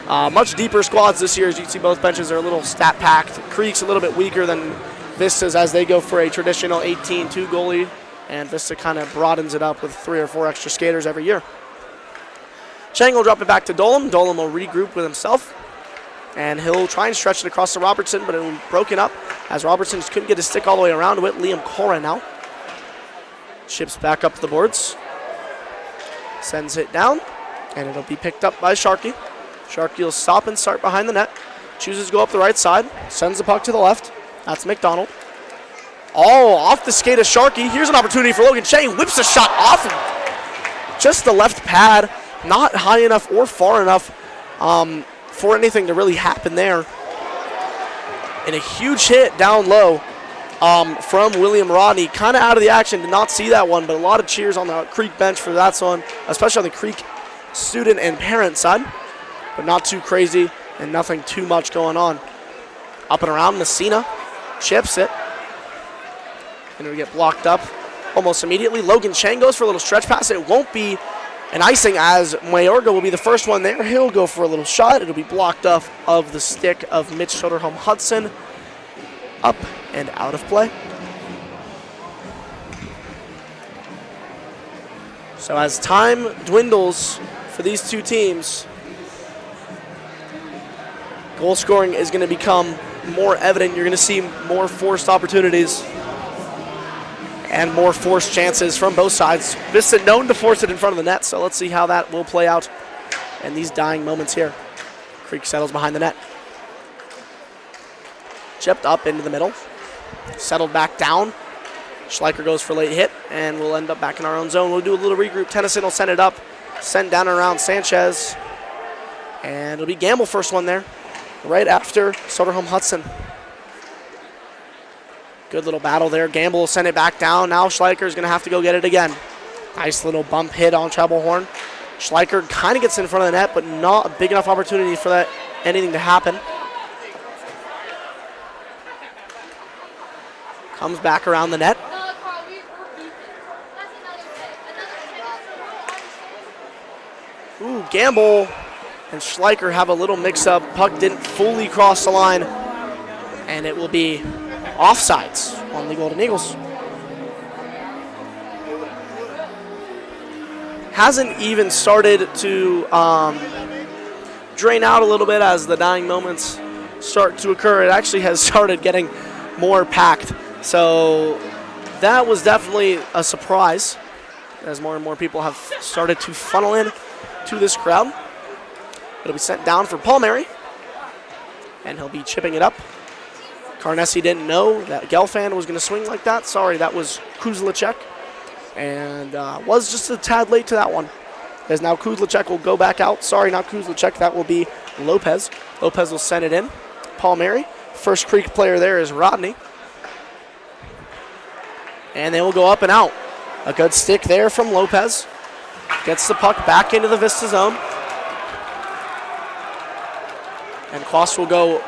much deeper squads this year. As you can see, both benches are a little stat-packed. Creek's a little bit weaker than Vista's as they go for a traditional 18-2 goalie. And Vista kind of broadens it up with 3 or 4 extra skaters every year. Chang will drop it back to Dolam. Dolam will regroup with himself. And he'll try and stretch it across to Robertson, but it will be broken up as Robertson just couldn't get his stick all the way around to it. Liam Cora now. Chips back up the boards. Sends it down, and it'll be picked up by Sharkey. Sharkey will stop and start behind the net. Chooses to go up the right side. Sends the puck to the left. That's McDonald. Oh, off the skate of Sharkey. Here's an opportunity for Logan Chang. Whips a shot off. Just the left pad. Not high enough or far enough for anything to really happen there. And a huge hit down low from William Rodney. Kind of out of the action. Did not see that one, but a lot of cheers on the Creek bench for that one, especially on the Creek student and parent side. But not too crazy and nothing too much going on. Up and around, Messina chips it. And it'll get blocked up almost immediately. Logan Chang goes for a little stretch pass. It won't be an icing as Mayorga will be the first one there. He'll go for a little shot. It'll be blocked off of the stick of Mitch Soderholm Hudson. Up and out of play. So as time dwindles for these two teams, goal scoring is going to become more evident. You're going to see more forced opportunities and more forced chances from both sides. Vista known to force it in front of the net, so let's see how that will play out in these dying moments here. Creek settles behind the net. Chipped up into the middle. Settled back down. Schleicher goes for late hit, and we'll end up back in our own zone. We'll do a little regroup. Tennyson will send it up. Send down and around Sanchez. And it'll be Gamble first one there, right after Soderholm Hudson. Good little battle there. Gamble will send it back down. Now Schleicher's going to have to go get it again. Nice little bump hit on Trebelhorn. Schleicher kind of gets in front of the net, but not a big enough opportunity for that anything to happen. Comes back around the net. Ooh, Gamble and Schleicher have a little mix-up. Puck didn't fully cross the line, and it will be offsides on the Golden Eagles. Hasn't even started to drain out a little bit as the dying moments start to occur. It actually has started getting more packed. So that was definitely a surprise as more and more people have started to funnel in to this crowd. It'll be sent down for Palmieri, and he'll be chipping it up. Carnessi didn't know that Gelfand was going to swing like that. Sorry, that was Kuzlacek. And was just a tad late to that one. As now Kuzlacek will go back out. Sorry, not Kuzlacek. That will be Lopez. Lopez will send it in. Palmieri. First Creek player there is Rodney. And they will go up and out. A good stick there from Lopez. Gets the puck back into the Vista zone. And Quast will go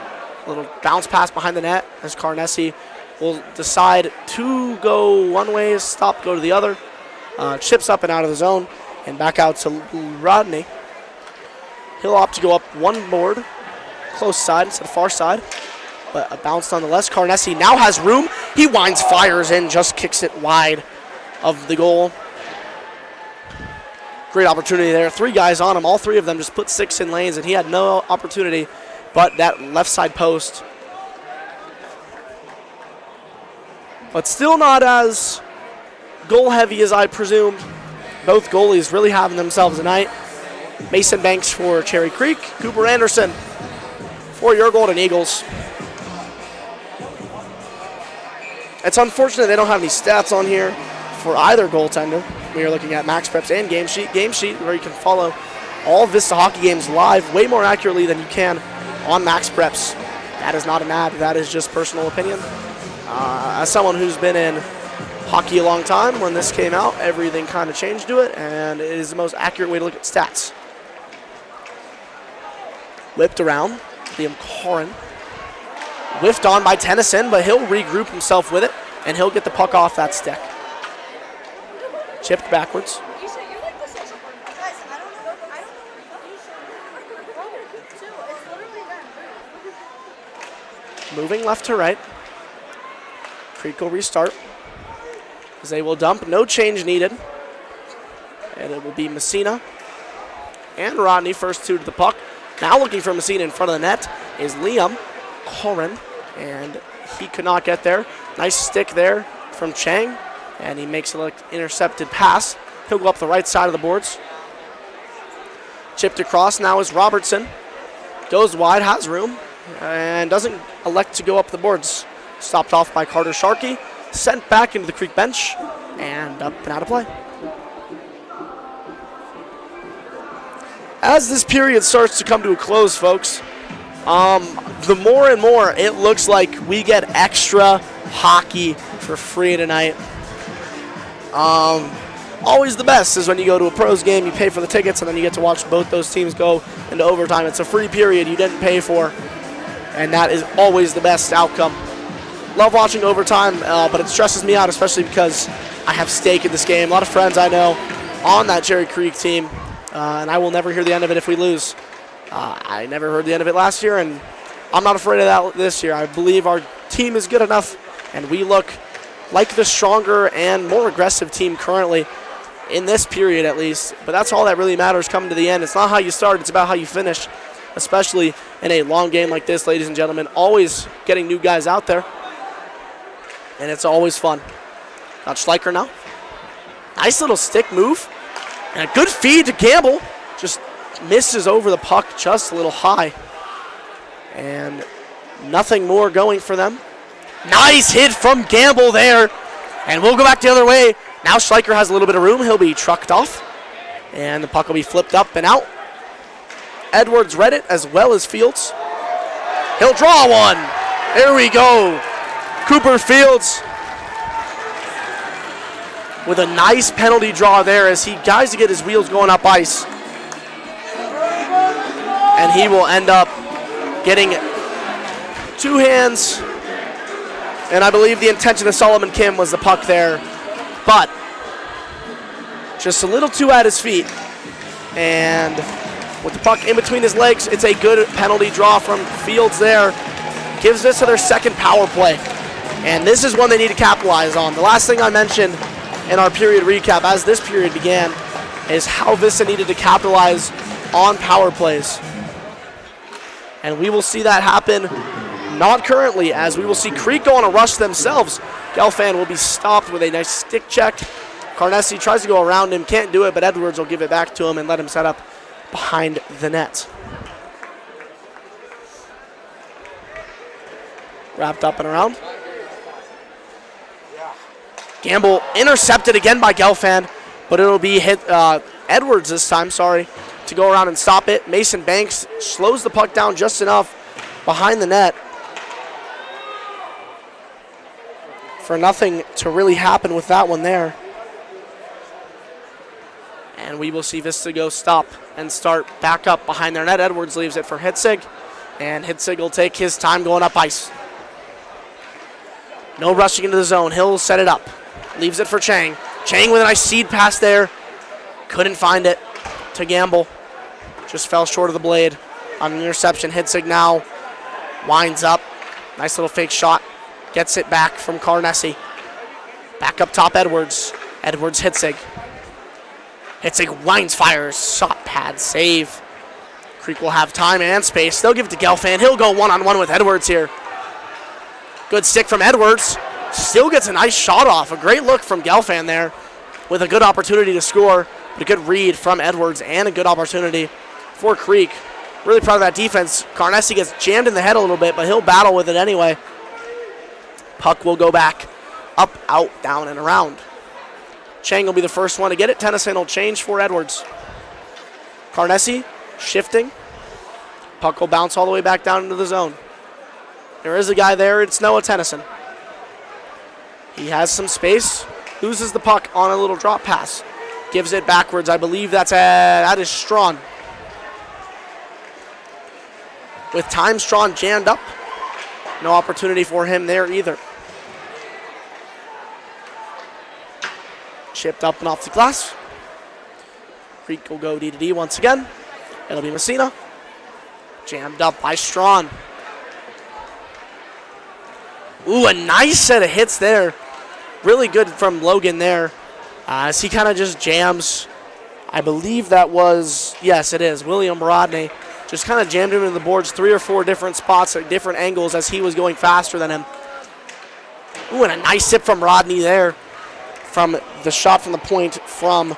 a little bounce pass behind the net as Carnessi will decide to go one way, stop, go to the other. Chips up and out of the zone and back out to Rodney. He'll opt to go up one board, close side instead of far side. but a bounce nonetheless. Carnessi now has room. He winds, fires in, just kicks it wide of the goal. Great opportunity there. 3 guys on him. All 3 of them just put 6 in lanes, and he had no opportunity but that left side post. But still not as goal heavy as I presumed. Both goalies really having themselves a night. Mason Banks for Cherry Creek. Cooper Anderson for your Golden Eagles. It's unfortunate they don't have any stats on here for either goaltender. We are looking at Max Preps and Game Sheet, where you can follow all Vista hockey games live way more accurately than you can on Max Preps. That is not an ad. That is just personal opinion. As someone who's been in hockey a long time, when this came out, everything kind of changed to it, and it is the most accurate way to look at stats. Whipped around, Liam Corrin. Whiffed on by Tennyson, but he'll regroup himself with it, and he'll get the puck off that stick. Chipped backwards. Moving left to right. Creek will restart. As they will dump, no change needed. And it will be Messina and Rodney, first 2 to the puck. Now looking for Messina in front of the net is Liam Corrin, and he could not get there. Nice stick there from Chang, and he makes an intercepted pass. He'll go up the right side of the boards. Chipped across now is Robertson. Goes wide, has room, and doesn't elect to go up the boards. Stopped off by Carter Sharkey, sent back into the Creek bench, and up and out of play. As this period starts to come to a close, folks, the more and more it looks like we get extra hockey for free tonight. Always the best is when you go to a pros game, you pay for the tickets, and then you get to watch both those teams go into overtime. It's a free period you didn't pay for, and that is always the best outcome. Love watching overtime, but it stresses me out, especially because I have stake in this game. A lot of friends I know on that Cherry Creek team, and I will never hear the end of it if we lose. I never heard the end of it last year, and I'm not afraid of that this year. I believe our team is good enough, and we look like the stronger and more aggressive team currently in this period at least. But that's all that really matters coming to the end. It's not how you start, it's about how you finish, especially in a long game like this, ladies and gentlemen. Always getting new guys out there, and it's always fun. Got Schleicher now. Nice little stick move, and a good feed to Gamble. Just misses over the puck just a little high, and nothing more going for them. Nice hit from Gamble there, and we'll go back the other way. Now Schleicher has a little bit of room. He'll be trucked off, and the puck will be flipped up and out. Edwards read it as well as Fields. He'll draw one. There we go. Cooper Fields with a nice penalty draw there as he tries to get his wheels going up ice. And he will end up getting 2 hands. And I believe the intention of Solomon Kim was the puck there. But just a little too at his feet. And with the puck in between his legs, it's a good penalty draw from Fields there. Gives Vista their second power play. And this is one they need to capitalize on. The last thing I mentioned in our period recap as this period began is how Vista needed to capitalize on power plays. And we will see that happen, not currently, as we will see Creek go on a rush themselves. Gelfand will be stopped with a nice stick check. Carnessi tries to go around him, can't do it, but Edwards will give it back to him and let him set up behind the net. Wrapped up and around. Gamble intercepted again by Gelfand, but it'll be hit Edwards this time, to go around and stop it. Mason Banks slows the puck down just enough behind the net for nothing to really happen with that one there. And we will see Vista go stop and start back up behind their net. Edwards leaves it for Hitzig, and Hitzig will take his time going up ice. No rushing into the zone. He'll set it up. Leaves it for Chang. Chang with a nice seed pass there. Couldn't find it to Gamble. Just fell short of the blade on an interception. Hitzig now winds up, Nice little fake shot. Gets it back from Carnesi. Back up top, Edwards. Edwards, Hitzig. Hitzig winds, fires. Shot pad, save. Creek will have time and space. They'll give it to Gelfand. He'll go one-on-one with Edwards here. Good stick from Edwards. Still gets a nice shot off. A great look from Gelfand there with a good opportunity to score. But a good read from Edwards and a good opportunity for Creek. Really proud of that defense. Carnesi gets jammed in the head a little bit, but he'll battle with it anyway. Puck will go back up, out, down, and around. Chang will be the first one to get it. Tennyson will change for Edwards. Carnesi shifting. Puck will bounce all the way back down into the zone. There is a guy there. It's Noah Tennyson. He has some space. Loses the puck on a little drop pass. Gives it backwards. I believe that is Strawn. With time, Strawn jammed up. No opportunity for him there either. Chipped up and off the glass. Creek will go D to D once again. It'll be Messina. Jammed up by Strawn. Ooh, a nice set of hits there. Really good from Logan there. As he kind of just jams. I believe that was, yes, it is, William Rodney. Just kind of jammed him into the boards 3 or 4 different spots at different angles as he was going faster than him. Ooh, and a nice hit from Rodney there. From the shot from the point from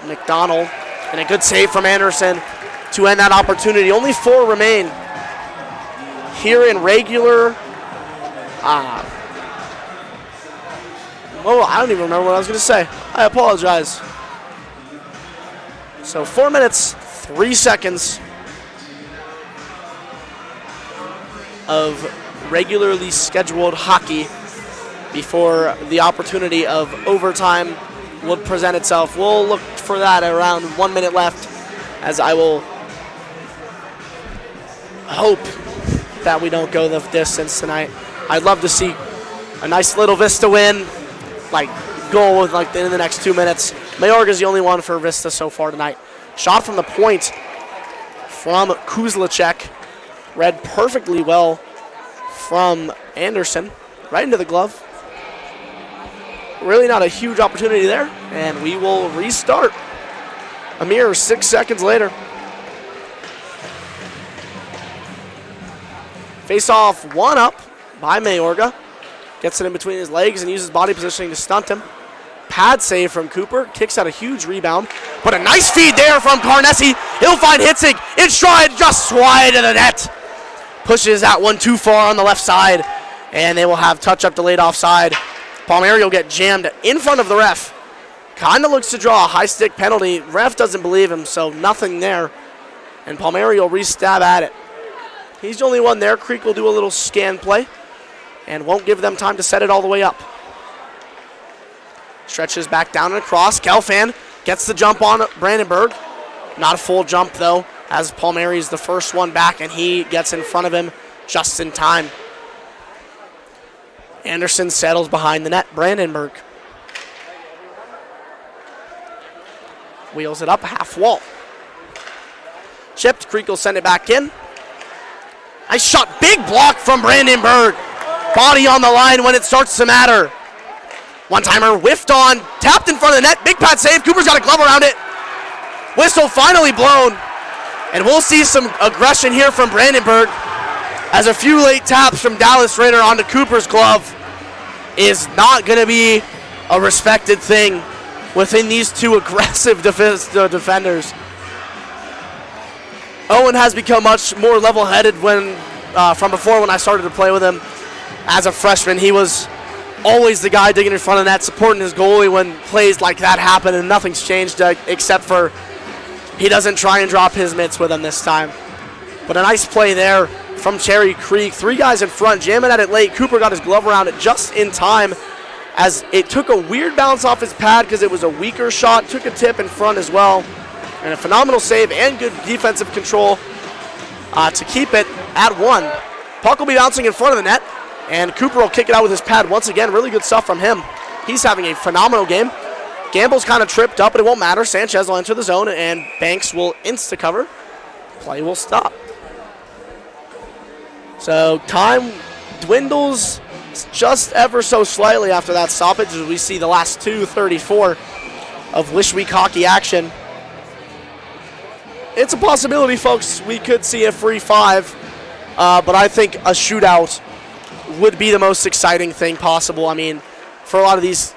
McDonald. And a good save from Anderson to end that opportunity. Only 4 remain here in regular. I don't even remember what I was going to say. I apologize. So 4 minutes, 3 seconds of regularly scheduled hockey before the opportunity of overtime would present itself. We'll look for that at around 1 minute left, as I will hope that we don't go the distance tonight. I'd love to see a nice little Vista win, like goal with like in the next 2 minutes. Mayorga's the only one for Vista so far tonight. Shot from the point from Kuzlacek. Read perfectly well from Anderson. Right into the glove. Really not a huge opportunity there. And we will restart a mere 6 seconds later. Face off, one up by Mayorga. Gets it in between his legs and uses body positioning to stunt him. Pad save from Cooper. Kicks out a huge rebound. But a nice feed there from Carnesi. He'll find Hitzig in stride, just wide of the net. Pushes that one too far on the left side. And they will have touch-up delayed offside. Palmieri will get jammed in front of the ref. Kind of looks to draw a high stick penalty. Ref doesn't believe him, so nothing there. And Palmieri will re-stab at it. He's the only one there. Creek will do a little scan play and won't give them time to set it all the way up. Stretches back down and across. Gelfand gets the jump on Brandenburg. Not a full jump, though, as Palmieri is the first one back, and he gets in front of him just in time. Anderson settles behind the net. Brandenburg wheels it up half wall. Chipped. Creek will send it back in. Nice shot. Big block from Brandenburg. Body on the line when it starts to matter. One-timer whiffed on. Tapped in front of the net. Big pad save. Cooper's got a glove around it. Whistle finally blown. And we'll see some aggression here from Brandenburg as a few late taps from Dallas Ritter onto Cooper's glove is not going to be a respected thing within these two aggressive defenders. Owen has become much more level-headed from before when I started to play with him. As a freshman, he was always the guy digging in front of the net, supporting his goalie when plays like that happen, and nothing's changed except for he doesn't try and drop his mitts with him this time. But a nice play there from Cherry Creek. 3 guys in front, jamming at it late. Cooper got his glove around it just in time as it took a weird bounce off his pad because it was a weaker shot. Took a tip in front as well. And a phenomenal save and good defensive control to keep it at 1. Puck will be bouncing in front of the net, and Cooper will kick it out with his pad once again. Really good stuff from him. He's having a phenomenal game. Gamble's kind of tripped up, but it won't matter. Sanchez will enter the zone, and Banks will insta-cover. Play will stop. So time dwindles just ever so slightly after that stoppage as we see the last 2:34 of Wish Week hockey action. It's a possibility, folks. We could see a free 5, but I think a shootout would be the most exciting thing possible. I mean, for a lot of these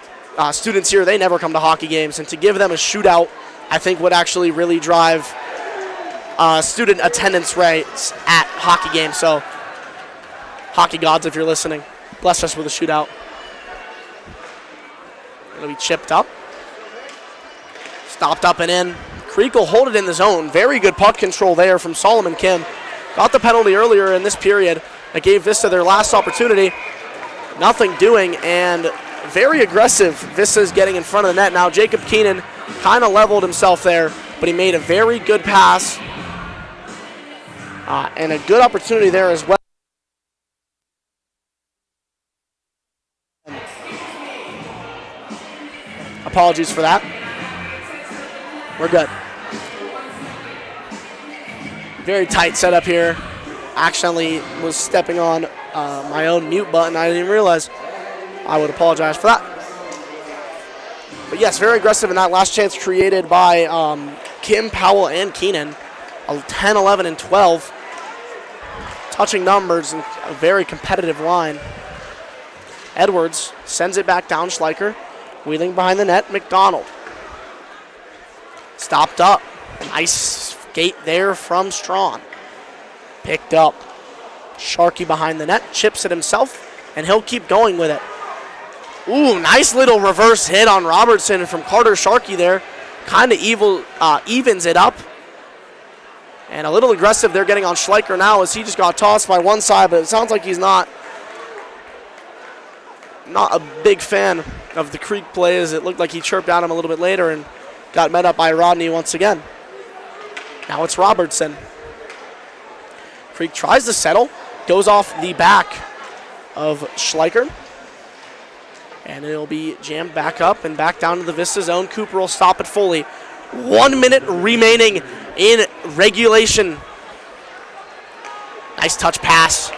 students here, they never come to hockey games, and to give them a shootout, I think would actually really drive student attendance rates at hockey games. So, hockey gods, if you're listening, bless us with a shootout. It'll be chipped up. Stopped up and in. Creek will hold it in the zone. Very good puck control there from Solomon Kim. Got the penalty earlier in this period that gave Vista their last opportunity. Nothing doing, and very aggressive. Vista's getting in front of the net now. Jacob Keenan kind of leveled himself there, but he made a very good pass and a good opportunity there as well. Apologies for that. We're good. Very tight setup here. Accidentally was stepping on my own mute button. I didn't even realize. I would apologize for that. But yes, very aggressive in that last chance created by Kim, Powell, and Keenan. 10, 11, and 12. Touching numbers and a very competitive line. Edwards sends it back down. Schleicher wheeling behind the net. McDonald. Stopped up. Nice skate there from Strawn. Picked up. Sharkey behind the net. Chips it himself, and he'll keep going with it. Ooh, nice little reverse hit on Robertson from Carter Sharkey there. Kind of evens it up. And a little aggressive they're getting on Schleicher now as he just got tossed by one side, but it sounds like he's not a big fan of the Creek play, as it looked like he chirped at him a little bit later and got met up by Rodney once again. Now it's Robertson. Creek tries to settle, goes off the back of Schleicher. And it'll be jammed back up and back down to the Vista zone. Cooper will stop it fully. 1 minute remaining in regulation. Nice touch pass.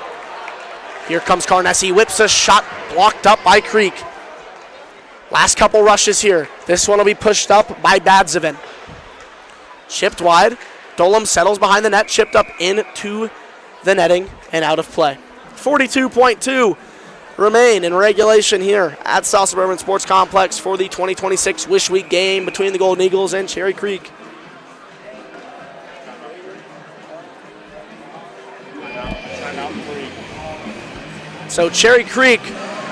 Here comes Carnesi. Whips a shot blocked up by Creek. Last couple rushes here. This one will be pushed up by Badzivin. Chipped wide. Dolam settles behind the net. Chipped up into the netting and out of play. 42.2 remain in regulation here at South Suburban Sports Complex for the 2026 Wish Week game between the Golden Eagles and Cherry Creek. So Cherry Creek,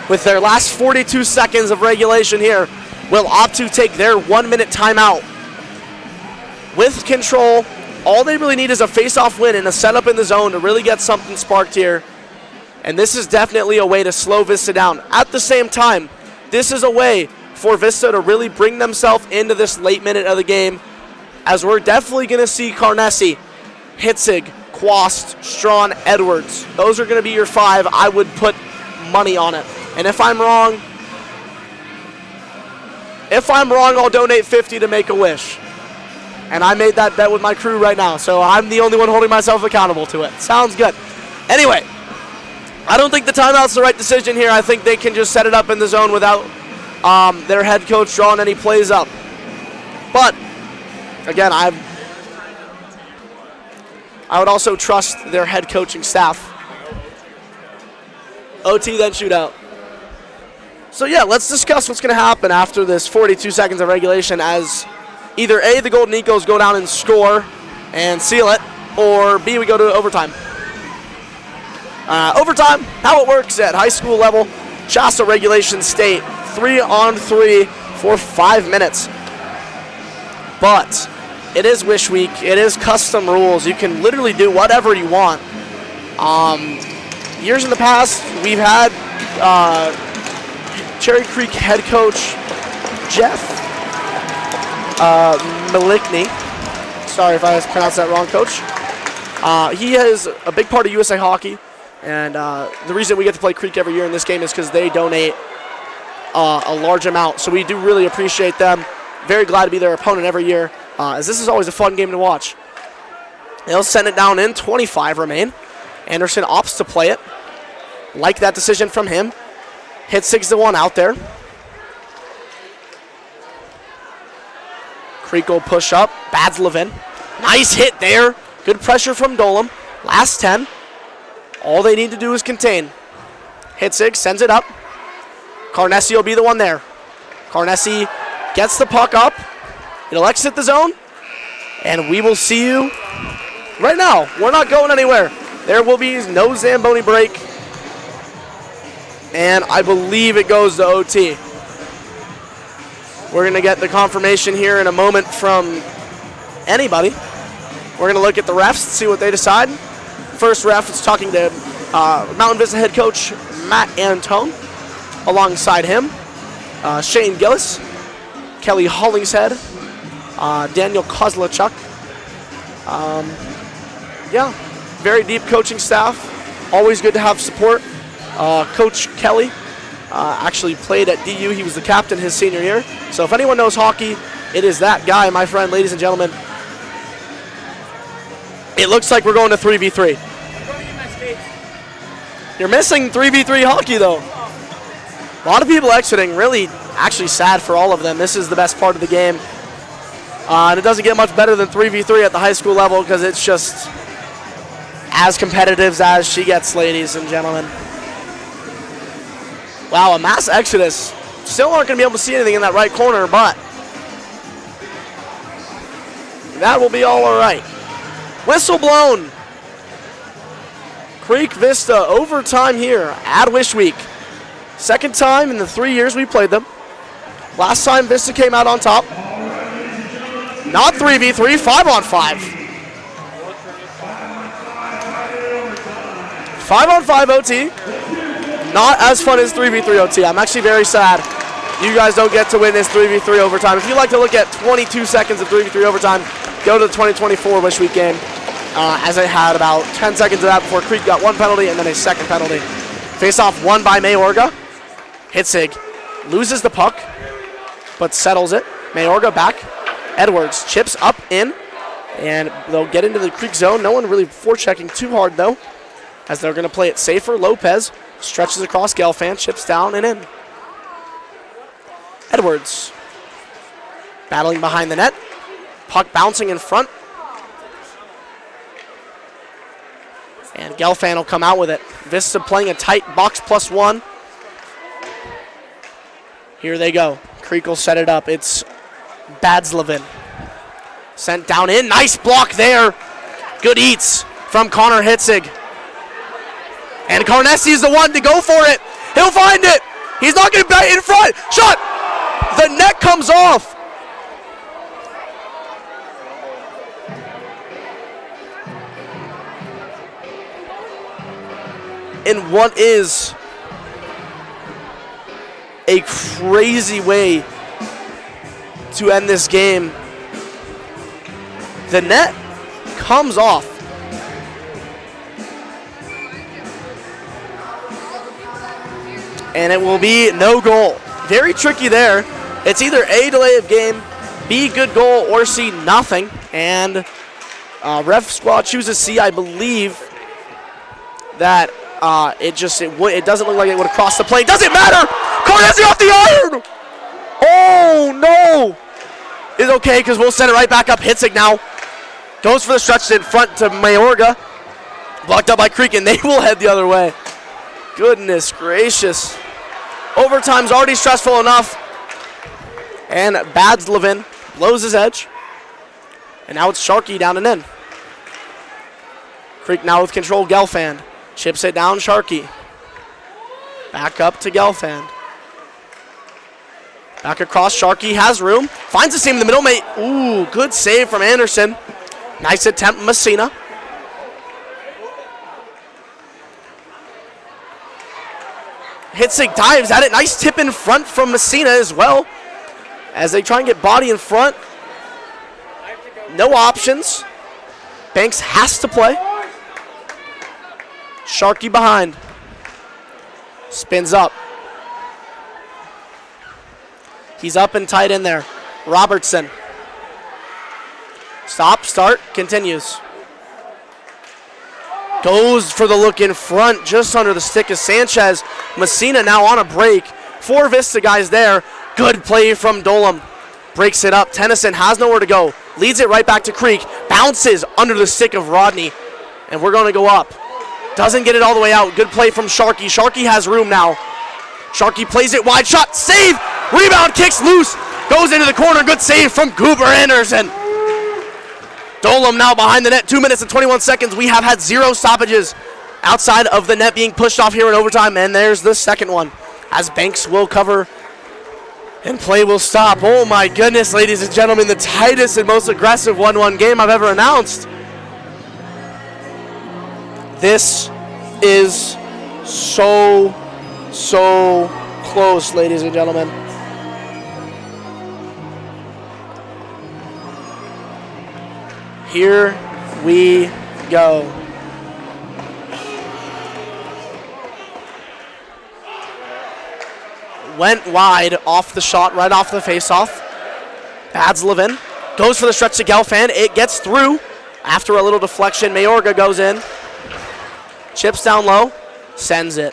with their last 42 seconds of regulation here, will opt to take their 1 minute timeout. With control, all they really need is a face-off win and a setup in the zone to really get something sparked here. And this is definitely a way to slow Vista down. At the same time, this is a way for Vista to really bring themselves into this late minute of the game, as we're definitely going to see Carnesi, Hitzig, Quast, Strawn, Edwards. Those are going to be your 5. I would put money on it. And if I'm wrong, I'll donate 50 to make a wish. And I made that bet with my crew right now, so I'm the only one holding myself accountable to it. Sounds good. Anyway, I don't think the timeout's the right decision here. I think they can just set it up in the zone without their head coach drawing any plays up. But, again, I would also trust their head coaching staff. OT, then shootout. So, yeah, let's discuss what's going to happen after this 42 seconds of regulation, as either A, the Golden Eagles go down and score and seal it, or B, we go to overtime. Overtime, how it works at high school level, Shasta Regulation State, 3-on-3 for 5 minutes. But it is Wish Week, it is custom rules. You can literally do whatever you want. Years in the past, we've had Cherry Creek head coach Jeff Malikny. Sorry if I pronounced that wrong, Coach. He is a big part of USA Hockey. And the reason we get to play Creek every year in this game is because they donate a large amount. So we do really appreciate them. Very glad to be their opponent every year, as this is always a fun game to watch. They'll send it down in. 25 remain. Anderson opts to play it. Like that decision from him. Hitzig's the one out there. Creek will push up. Badslevin. Nice hit there. Good pressure from Dolam. Last 10. All they need to do is contain. Hitzig sends it up. Carnessi will be the one there. Carnessi gets the puck up. It'll exit the zone. And we will see you right now. We're not going anywhere. There will be no Zamboni break. And I believe it goes to OT. We're going to get the confirmation here in a moment from anybody. We're going to look at the refs and see what they decide. First ref is talking to Mountain Vista head coach Matt Antone. Alongside him, Shane Gillis, Kelly Hollingshead, Daniel Kozlachuk. Yeah, very deep coaching staff. Always good to have support. Coach Kelly actually played at DU. He was the captain his senior year. So if anyone knows hockey, it is that guy, my friend, ladies and gentlemen. It looks like we're going to 3v3. You're missing 3v3 hockey, though. A lot of people exiting. Really, actually sad for all of them. This is the best part of the game. And it doesn't get much better than 3v3 at the high school level because it's just as competitive as she gets, ladies and gentlemen. Wow, a mass exodus. Still aren't going to be able to see anything in that right corner, but that will be all right. Whistle blown. Creek Vista overtime here at Wish Week. Second time in the 3 years we played them. Last time Vista came out on top. Not 3v3, 5-on-5. 5-on-5 OT. Not as fun as 3v3 OT. I'm actually very sad you guys don't get to witness 3v3 overtime. If you'd like to look at 22 seconds of 3v3 overtime, go to the 2024 Wish Week game, as I had about 10 seconds of that before Creek got one penalty and then a second penalty. Face-off won by Mayorga. Hitzig loses the puck, but settles it. Mayorga back. Edwards chips up in, and they'll get into the Creek zone. No one really forechecking too hard, though, as they're going to play it safer. Lopez stretches across Gelfand, chips down and in. Edwards battling behind the net. Puck bouncing in front. And Gelfand will come out with it. Vista playing a tight box +1. Here they go. Creek will set it up. It's Badslevin. Sent down in. Nice block there. Good eats from Connor Hitzig. And Carnessi is the one to go for it. He'll find it. He's not going to be in front. Shot. The net comes off. In what is a crazy way to end this game, the net comes off. And it will be no goal. Very tricky there. It's either A, delay of game, B, good goal, or C, nothing. And ref squad chooses C. I believe that it doesn't look like it would have crossed the plane. Doesn't matter! Carnessi off the iron! Oh, no! It's okay, because we'll send it right back up. Hitzig now goes for the stretch in front to Mayorga. Blocked up by Creek, and they will head the other way. Goodness gracious. Overtime's already stressful enough. And Badslevin blows his edge. And now it's Sharkey down and in. Creek now with control. Gelfand chips it down. Sharkey. Back up to Gelfand. Back across. Sharkey has room. Finds the seam in the middle. Ooh, good save from Anderson. Nice attempt, Messina. Hitzig dives at it. Nice tip in front from Messina as well. As they try and get body in front. No options. Banks has to play. Sharkey behind. Spins up. He's up and tight in there. Robertson. Stop, start, continues. Goes for the look in front, just under the stick of Sanchez. Messina now on a break. 4 Vista guys there. Good play from Dolam. Breaks it up. Tennyson has nowhere to go. Leads it right back to Creek. Bounces under the stick of Rodney. And we're going to go up. Doesn't get it all the way out. Good play from Sharkey. Sharkey has room now. Sharkey plays it wide. Shot. Save. Rebound. Kicks loose. Goes into the corner. Good save from Cooper Anderson. Dolam now behind the net. 2 minutes and 21 seconds. We have had 0 stoppages outside of the net being pushed off here in overtime. And there's the second one as Banks will cover and play will stop. Oh my goodness, ladies and gentlemen. The tightest and most aggressive 1-1 game I've ever announced. This is so close, ladies and gentlemen. Here we go. Went wide off the shot, right off the face-off. Badslevin goes for the stretch to Gelfand. It gets through after a little deflection. Mayorga goes in. Chips down low, sends it.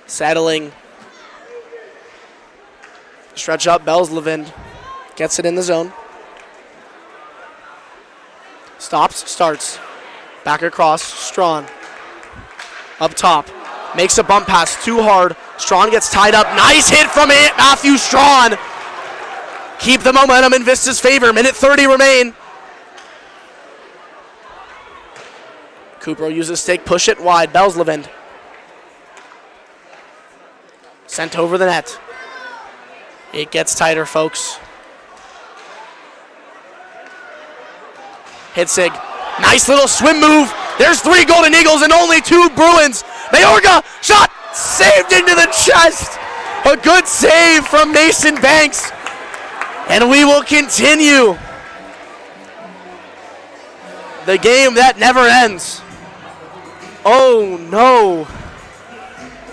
Settling. Stretch up, Belslevin gets it in the zone. Stops, starts. Back across, Strawn. Up top. Makes a bump pass, too hard. Strawn gets tied up. Nice hit from it, Matthew Strawn. Keep the momentum in Vista's favor. Minute 30 remain. Cooper uses stick, push it wide. Belslevin. Sent over the net. It gets tighter, folks. Hitzig. Nice little swim move. There's 3 Golden Eagles and only 2 Bruins. Mayorga, shot, saved into the chest. A good save from Mason Banks. And we will continue the game that never ends. Oh no.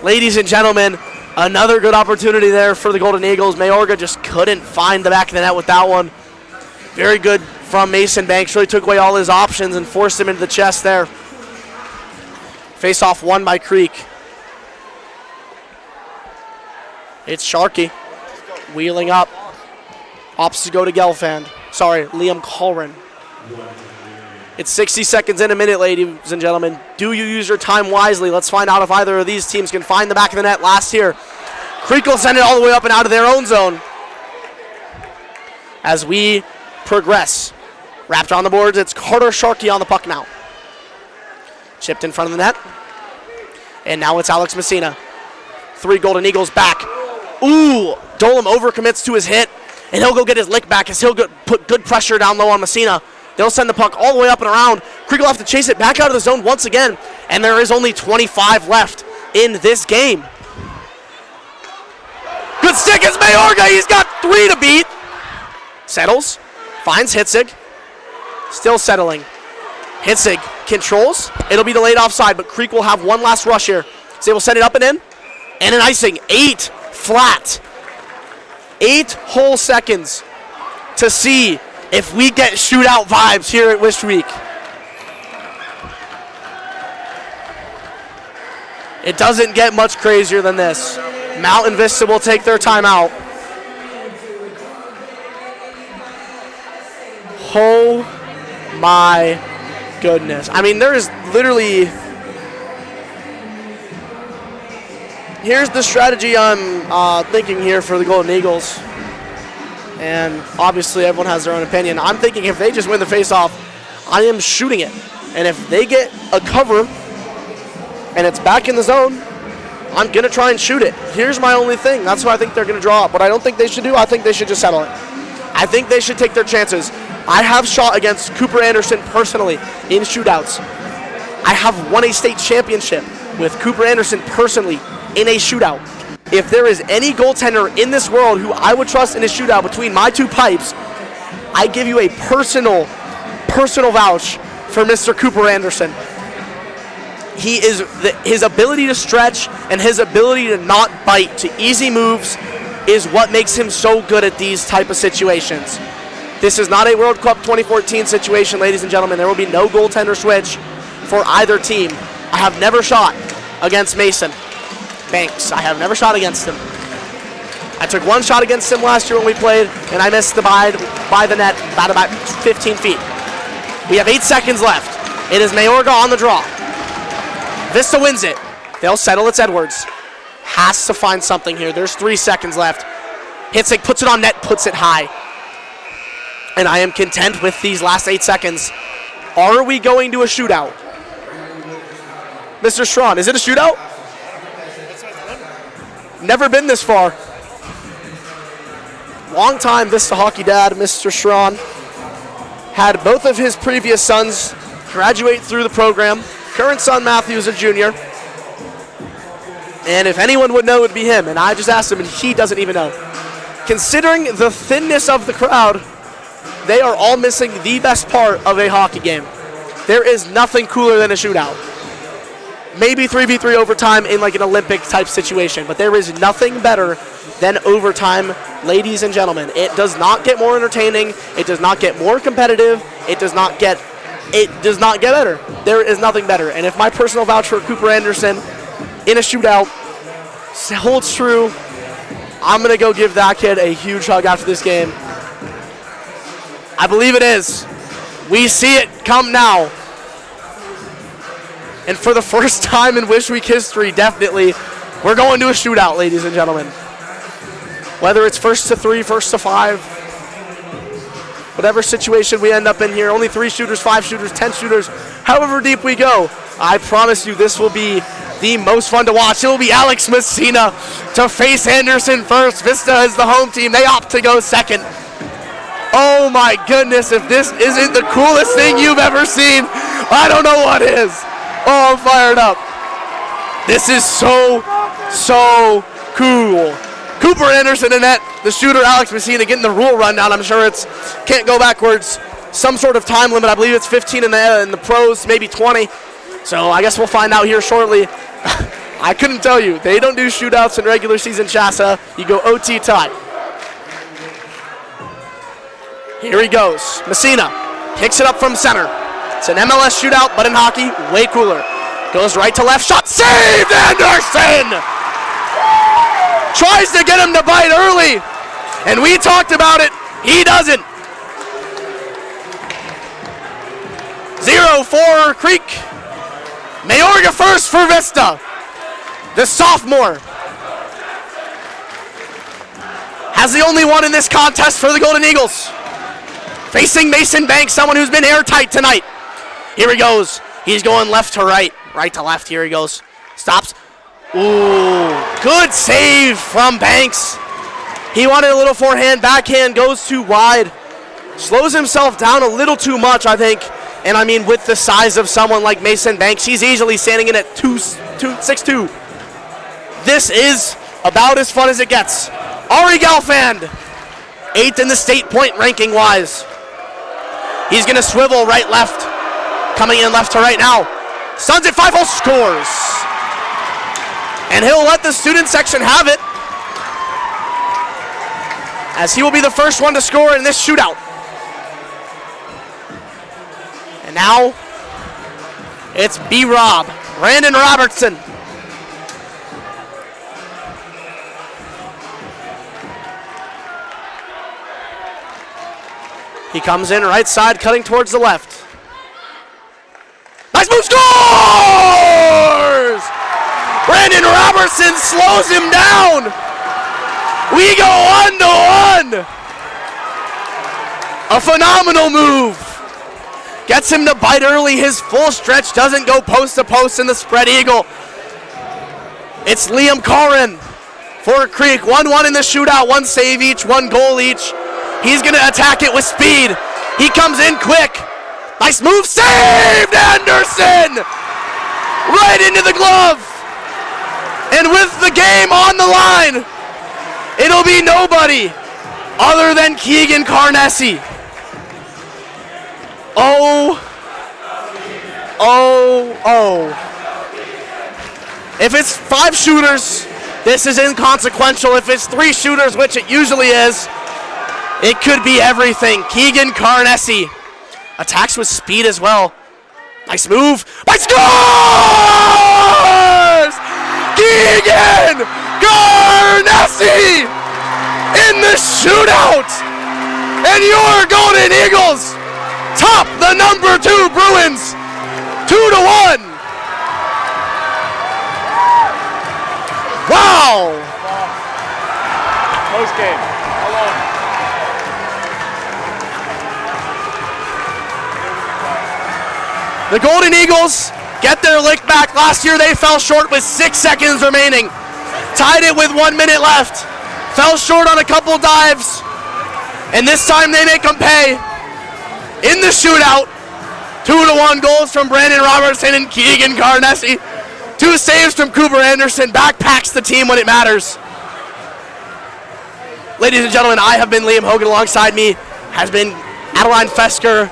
Ladies and gentlemen, another good opportunity there for the Golden Eagles. Mayorga just couldn't find the back of the net with that one. Very good from Mason Banks. Really took away all his options and forced him into the chest there. Face-off won by Creek. It's Sharkey wheeling up. Opts to go to Gelfand. Sorry, Liam Colrin. It's 60 seconds in a minute, ladies and gentlemen. Do you use your time wisely? Let's find out if either of these teams can find the back of the net last year. Creek will send it all the way up and out of their own zone. As we progress. Wrapped on the boards, it's Carter Sharkey on the puck now. Chipped in front of the net. And now it's Alex Messina. 3 Golden Eagles back. Ooh, Dolam overcommits to his hit. And he'll go get his lick back as he'll put good pressure down low on Messina. They'll send the puck all the way up and around. Creek will have to chase it back out of the zone once again. And there is only 25 left in this game. Good stick is Mayorga. He's got 3 to beat. Settles. Finds Hitzig. Still settling. Hitzig controls. It'll be delayed offside, but Creek will have one last rush here. So they will send it up and in. And an icing. 8 flat. 8 whole seconds to see if we get shootout vibes here at Wish Week. It doesn't get much crazier than this. Mountain Vista will take their timeout. Oh my goodness. I mean, there is literally... Here's the strategy I'm thinking here for the Golden Eagles. And obviously everyone has their own opinion. I'm thinking if they just win the face-off, I am shooting it. And if they get a cover and it's back in the zone, I'm going to try and shoot it. Here's my only thing. That's what I think they're going to draw up. What I don't think they should do, I think they should just settle it. I think they should take their chances. I have shot against Cooper Anderson personally in shootouts. I have won a state championship with Cooper Anderson personally in a shootout. If there is any goaltender in this world who I would trust in a shootout between my 2 pipes, I give you a personal vouch for Mr. Cooper Anderson. He is his ability to stretch and his ability to not bite to easy moves is what makes him so good at these type of situations. This is not a World Cup 2014 situation, ladies and gentlemen. There will be no goaltender switch. for either team. I have never shot against Mason Banks. I have never shot against him. I took one shot against him last year when we played, and I missed the by the net about 15 feet. We have 8 seconds left. It is Mayorga on the draw. Vista wins it. They'll settle. It's Edwards. Has to find something here. There's 3 seconds left. Hitzig puts it on net, puts it high. And I am content with these last 8 seconds. Are we going to a shootout? Mr. Strawn, is it a shootout? Never been this far. Long time Vista hockey dad, Mr. Strawn, had both of his previous sons graduate through the program. Current son Matthew is a junior. And if anyone would know, it would be him. And I just asked him, and he doesn't even know. Considering the thinness of the crowd, they are all missing the best part of a hockey game. There is nothing cooler than a shootout. Maybe 3v3 overtime in like an Olympic type situation, but there is nothing better than overtime, ladies and gentlemen. It does not get more entertaining. It does not get more competitive. It does not get better. There is nothing better. And if my personal vouch for Cooper Anderson in a shootout holds true, I'm going to go give that kid a huge hug after this game. I believe it is. We see it come now. And for the first time in Wish Week history, definitely, we're going to a shootout, ladies and gentlemen. Whether it's 1st to 3, 1st to 5, whatever situation we end up in here, only 3 shooters, 5 shooters, 10 shooters, however deep we go, I promise you this will be the most fun to watch. It will be Alex Messina to face Anderson first. Vista is the home team. They opt to go second. Oh my goodness, if this isn't the coolest thing you've ever seen, I don't know what is. Oh, I'm fired up. This is so cool. Cooper Anderson in net, the shooter Alex Messina getting the rule rundown. I'm sure it's can't go backwards. Some sort of time limit. I believe it's 15 in the pros, maybe 20. So I guess we'll find out here shortly. I couldn't tell you. They don't do shootouts in regular season Chassa. You go OT tie. Here he goes. Messina kicks it up from center. It's an MLS shootout, but in hockey, way cooler. Goes right to left, shot saved, Anderson! Tries to get him to bite early, and we talked about it, he doesn't. 0-4 Creek. Mayorga first for Vista. The sophomore has the only one in this contest for the Golden Eagles. Facing Mason Banks, someone who's been airtight tonight. Here he goes. He's going left to right. Right to left. Here he goes. Stops. Ooh. Good save from Banks. He wanted a little forehand. Backhand goes too wide. Slows himself down a little too much, I think. And I mean, with the size of someone like Mason Banks, he's easily standing in at 6'2". This is about as fun as it gets. Ari Galfand, 8th in the state point ranking wise. He's going to swivel right, left. Coming in left to right now. Suns at 5-0 scores. And he'll let the student section have it, as he will be the first one to score in this shootout. And now it's B-Rob, Brandon Robertson. He comes in right side, cutting towards the left. Nice move, scores! Brandon Robertson slows him down. We go 1-1. A phenomenal move. Gets him to bite early. His full stretch doesn't go post to post in the spread eagle. It's Liam Corrin for Creek. 1-1 in the shootout. 1 save each, 1 goal each. He's going to attack it with speed. He comes in quick. Nice move. Saved Anderson! Right into the glove. And with the game on the line, it'll be nobody other than Keegan Carnessi. Oh. If it's 5 shooters, this is inconsequential. If it's 3 shooters, which it usually is, it could be everything. Keegan Carnessi attacks with speed as well. Nice move. By scores! Keegan Garnessi in the shootout! And your Golden Eagles top the number 2 Bruins 2-1. Wow! Post game. How long? The Golden Eagles get their lick back. Last year they fell short with 6 seconds remaining. Tied it with 1 minute left. Fell short on a couple dives. And this time they make them pay. In the shootout, 2-1 goals from Brandon Robertson and Keegan Garnessi. 2 saves from Cooper Anderson. Backpacks the team when it matters. Ladies and gentlemen, I have been Liam Hogan. Alongside me has been Adeline Fesker.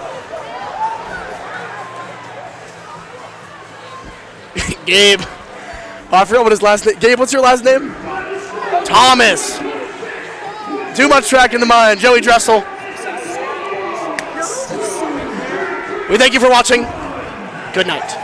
Gabe. Oh, I forgot what his last name. Gabe, what's your last name? Thomas. Too much track in the mind. Joey Dressel. We thank you for watching. Good night.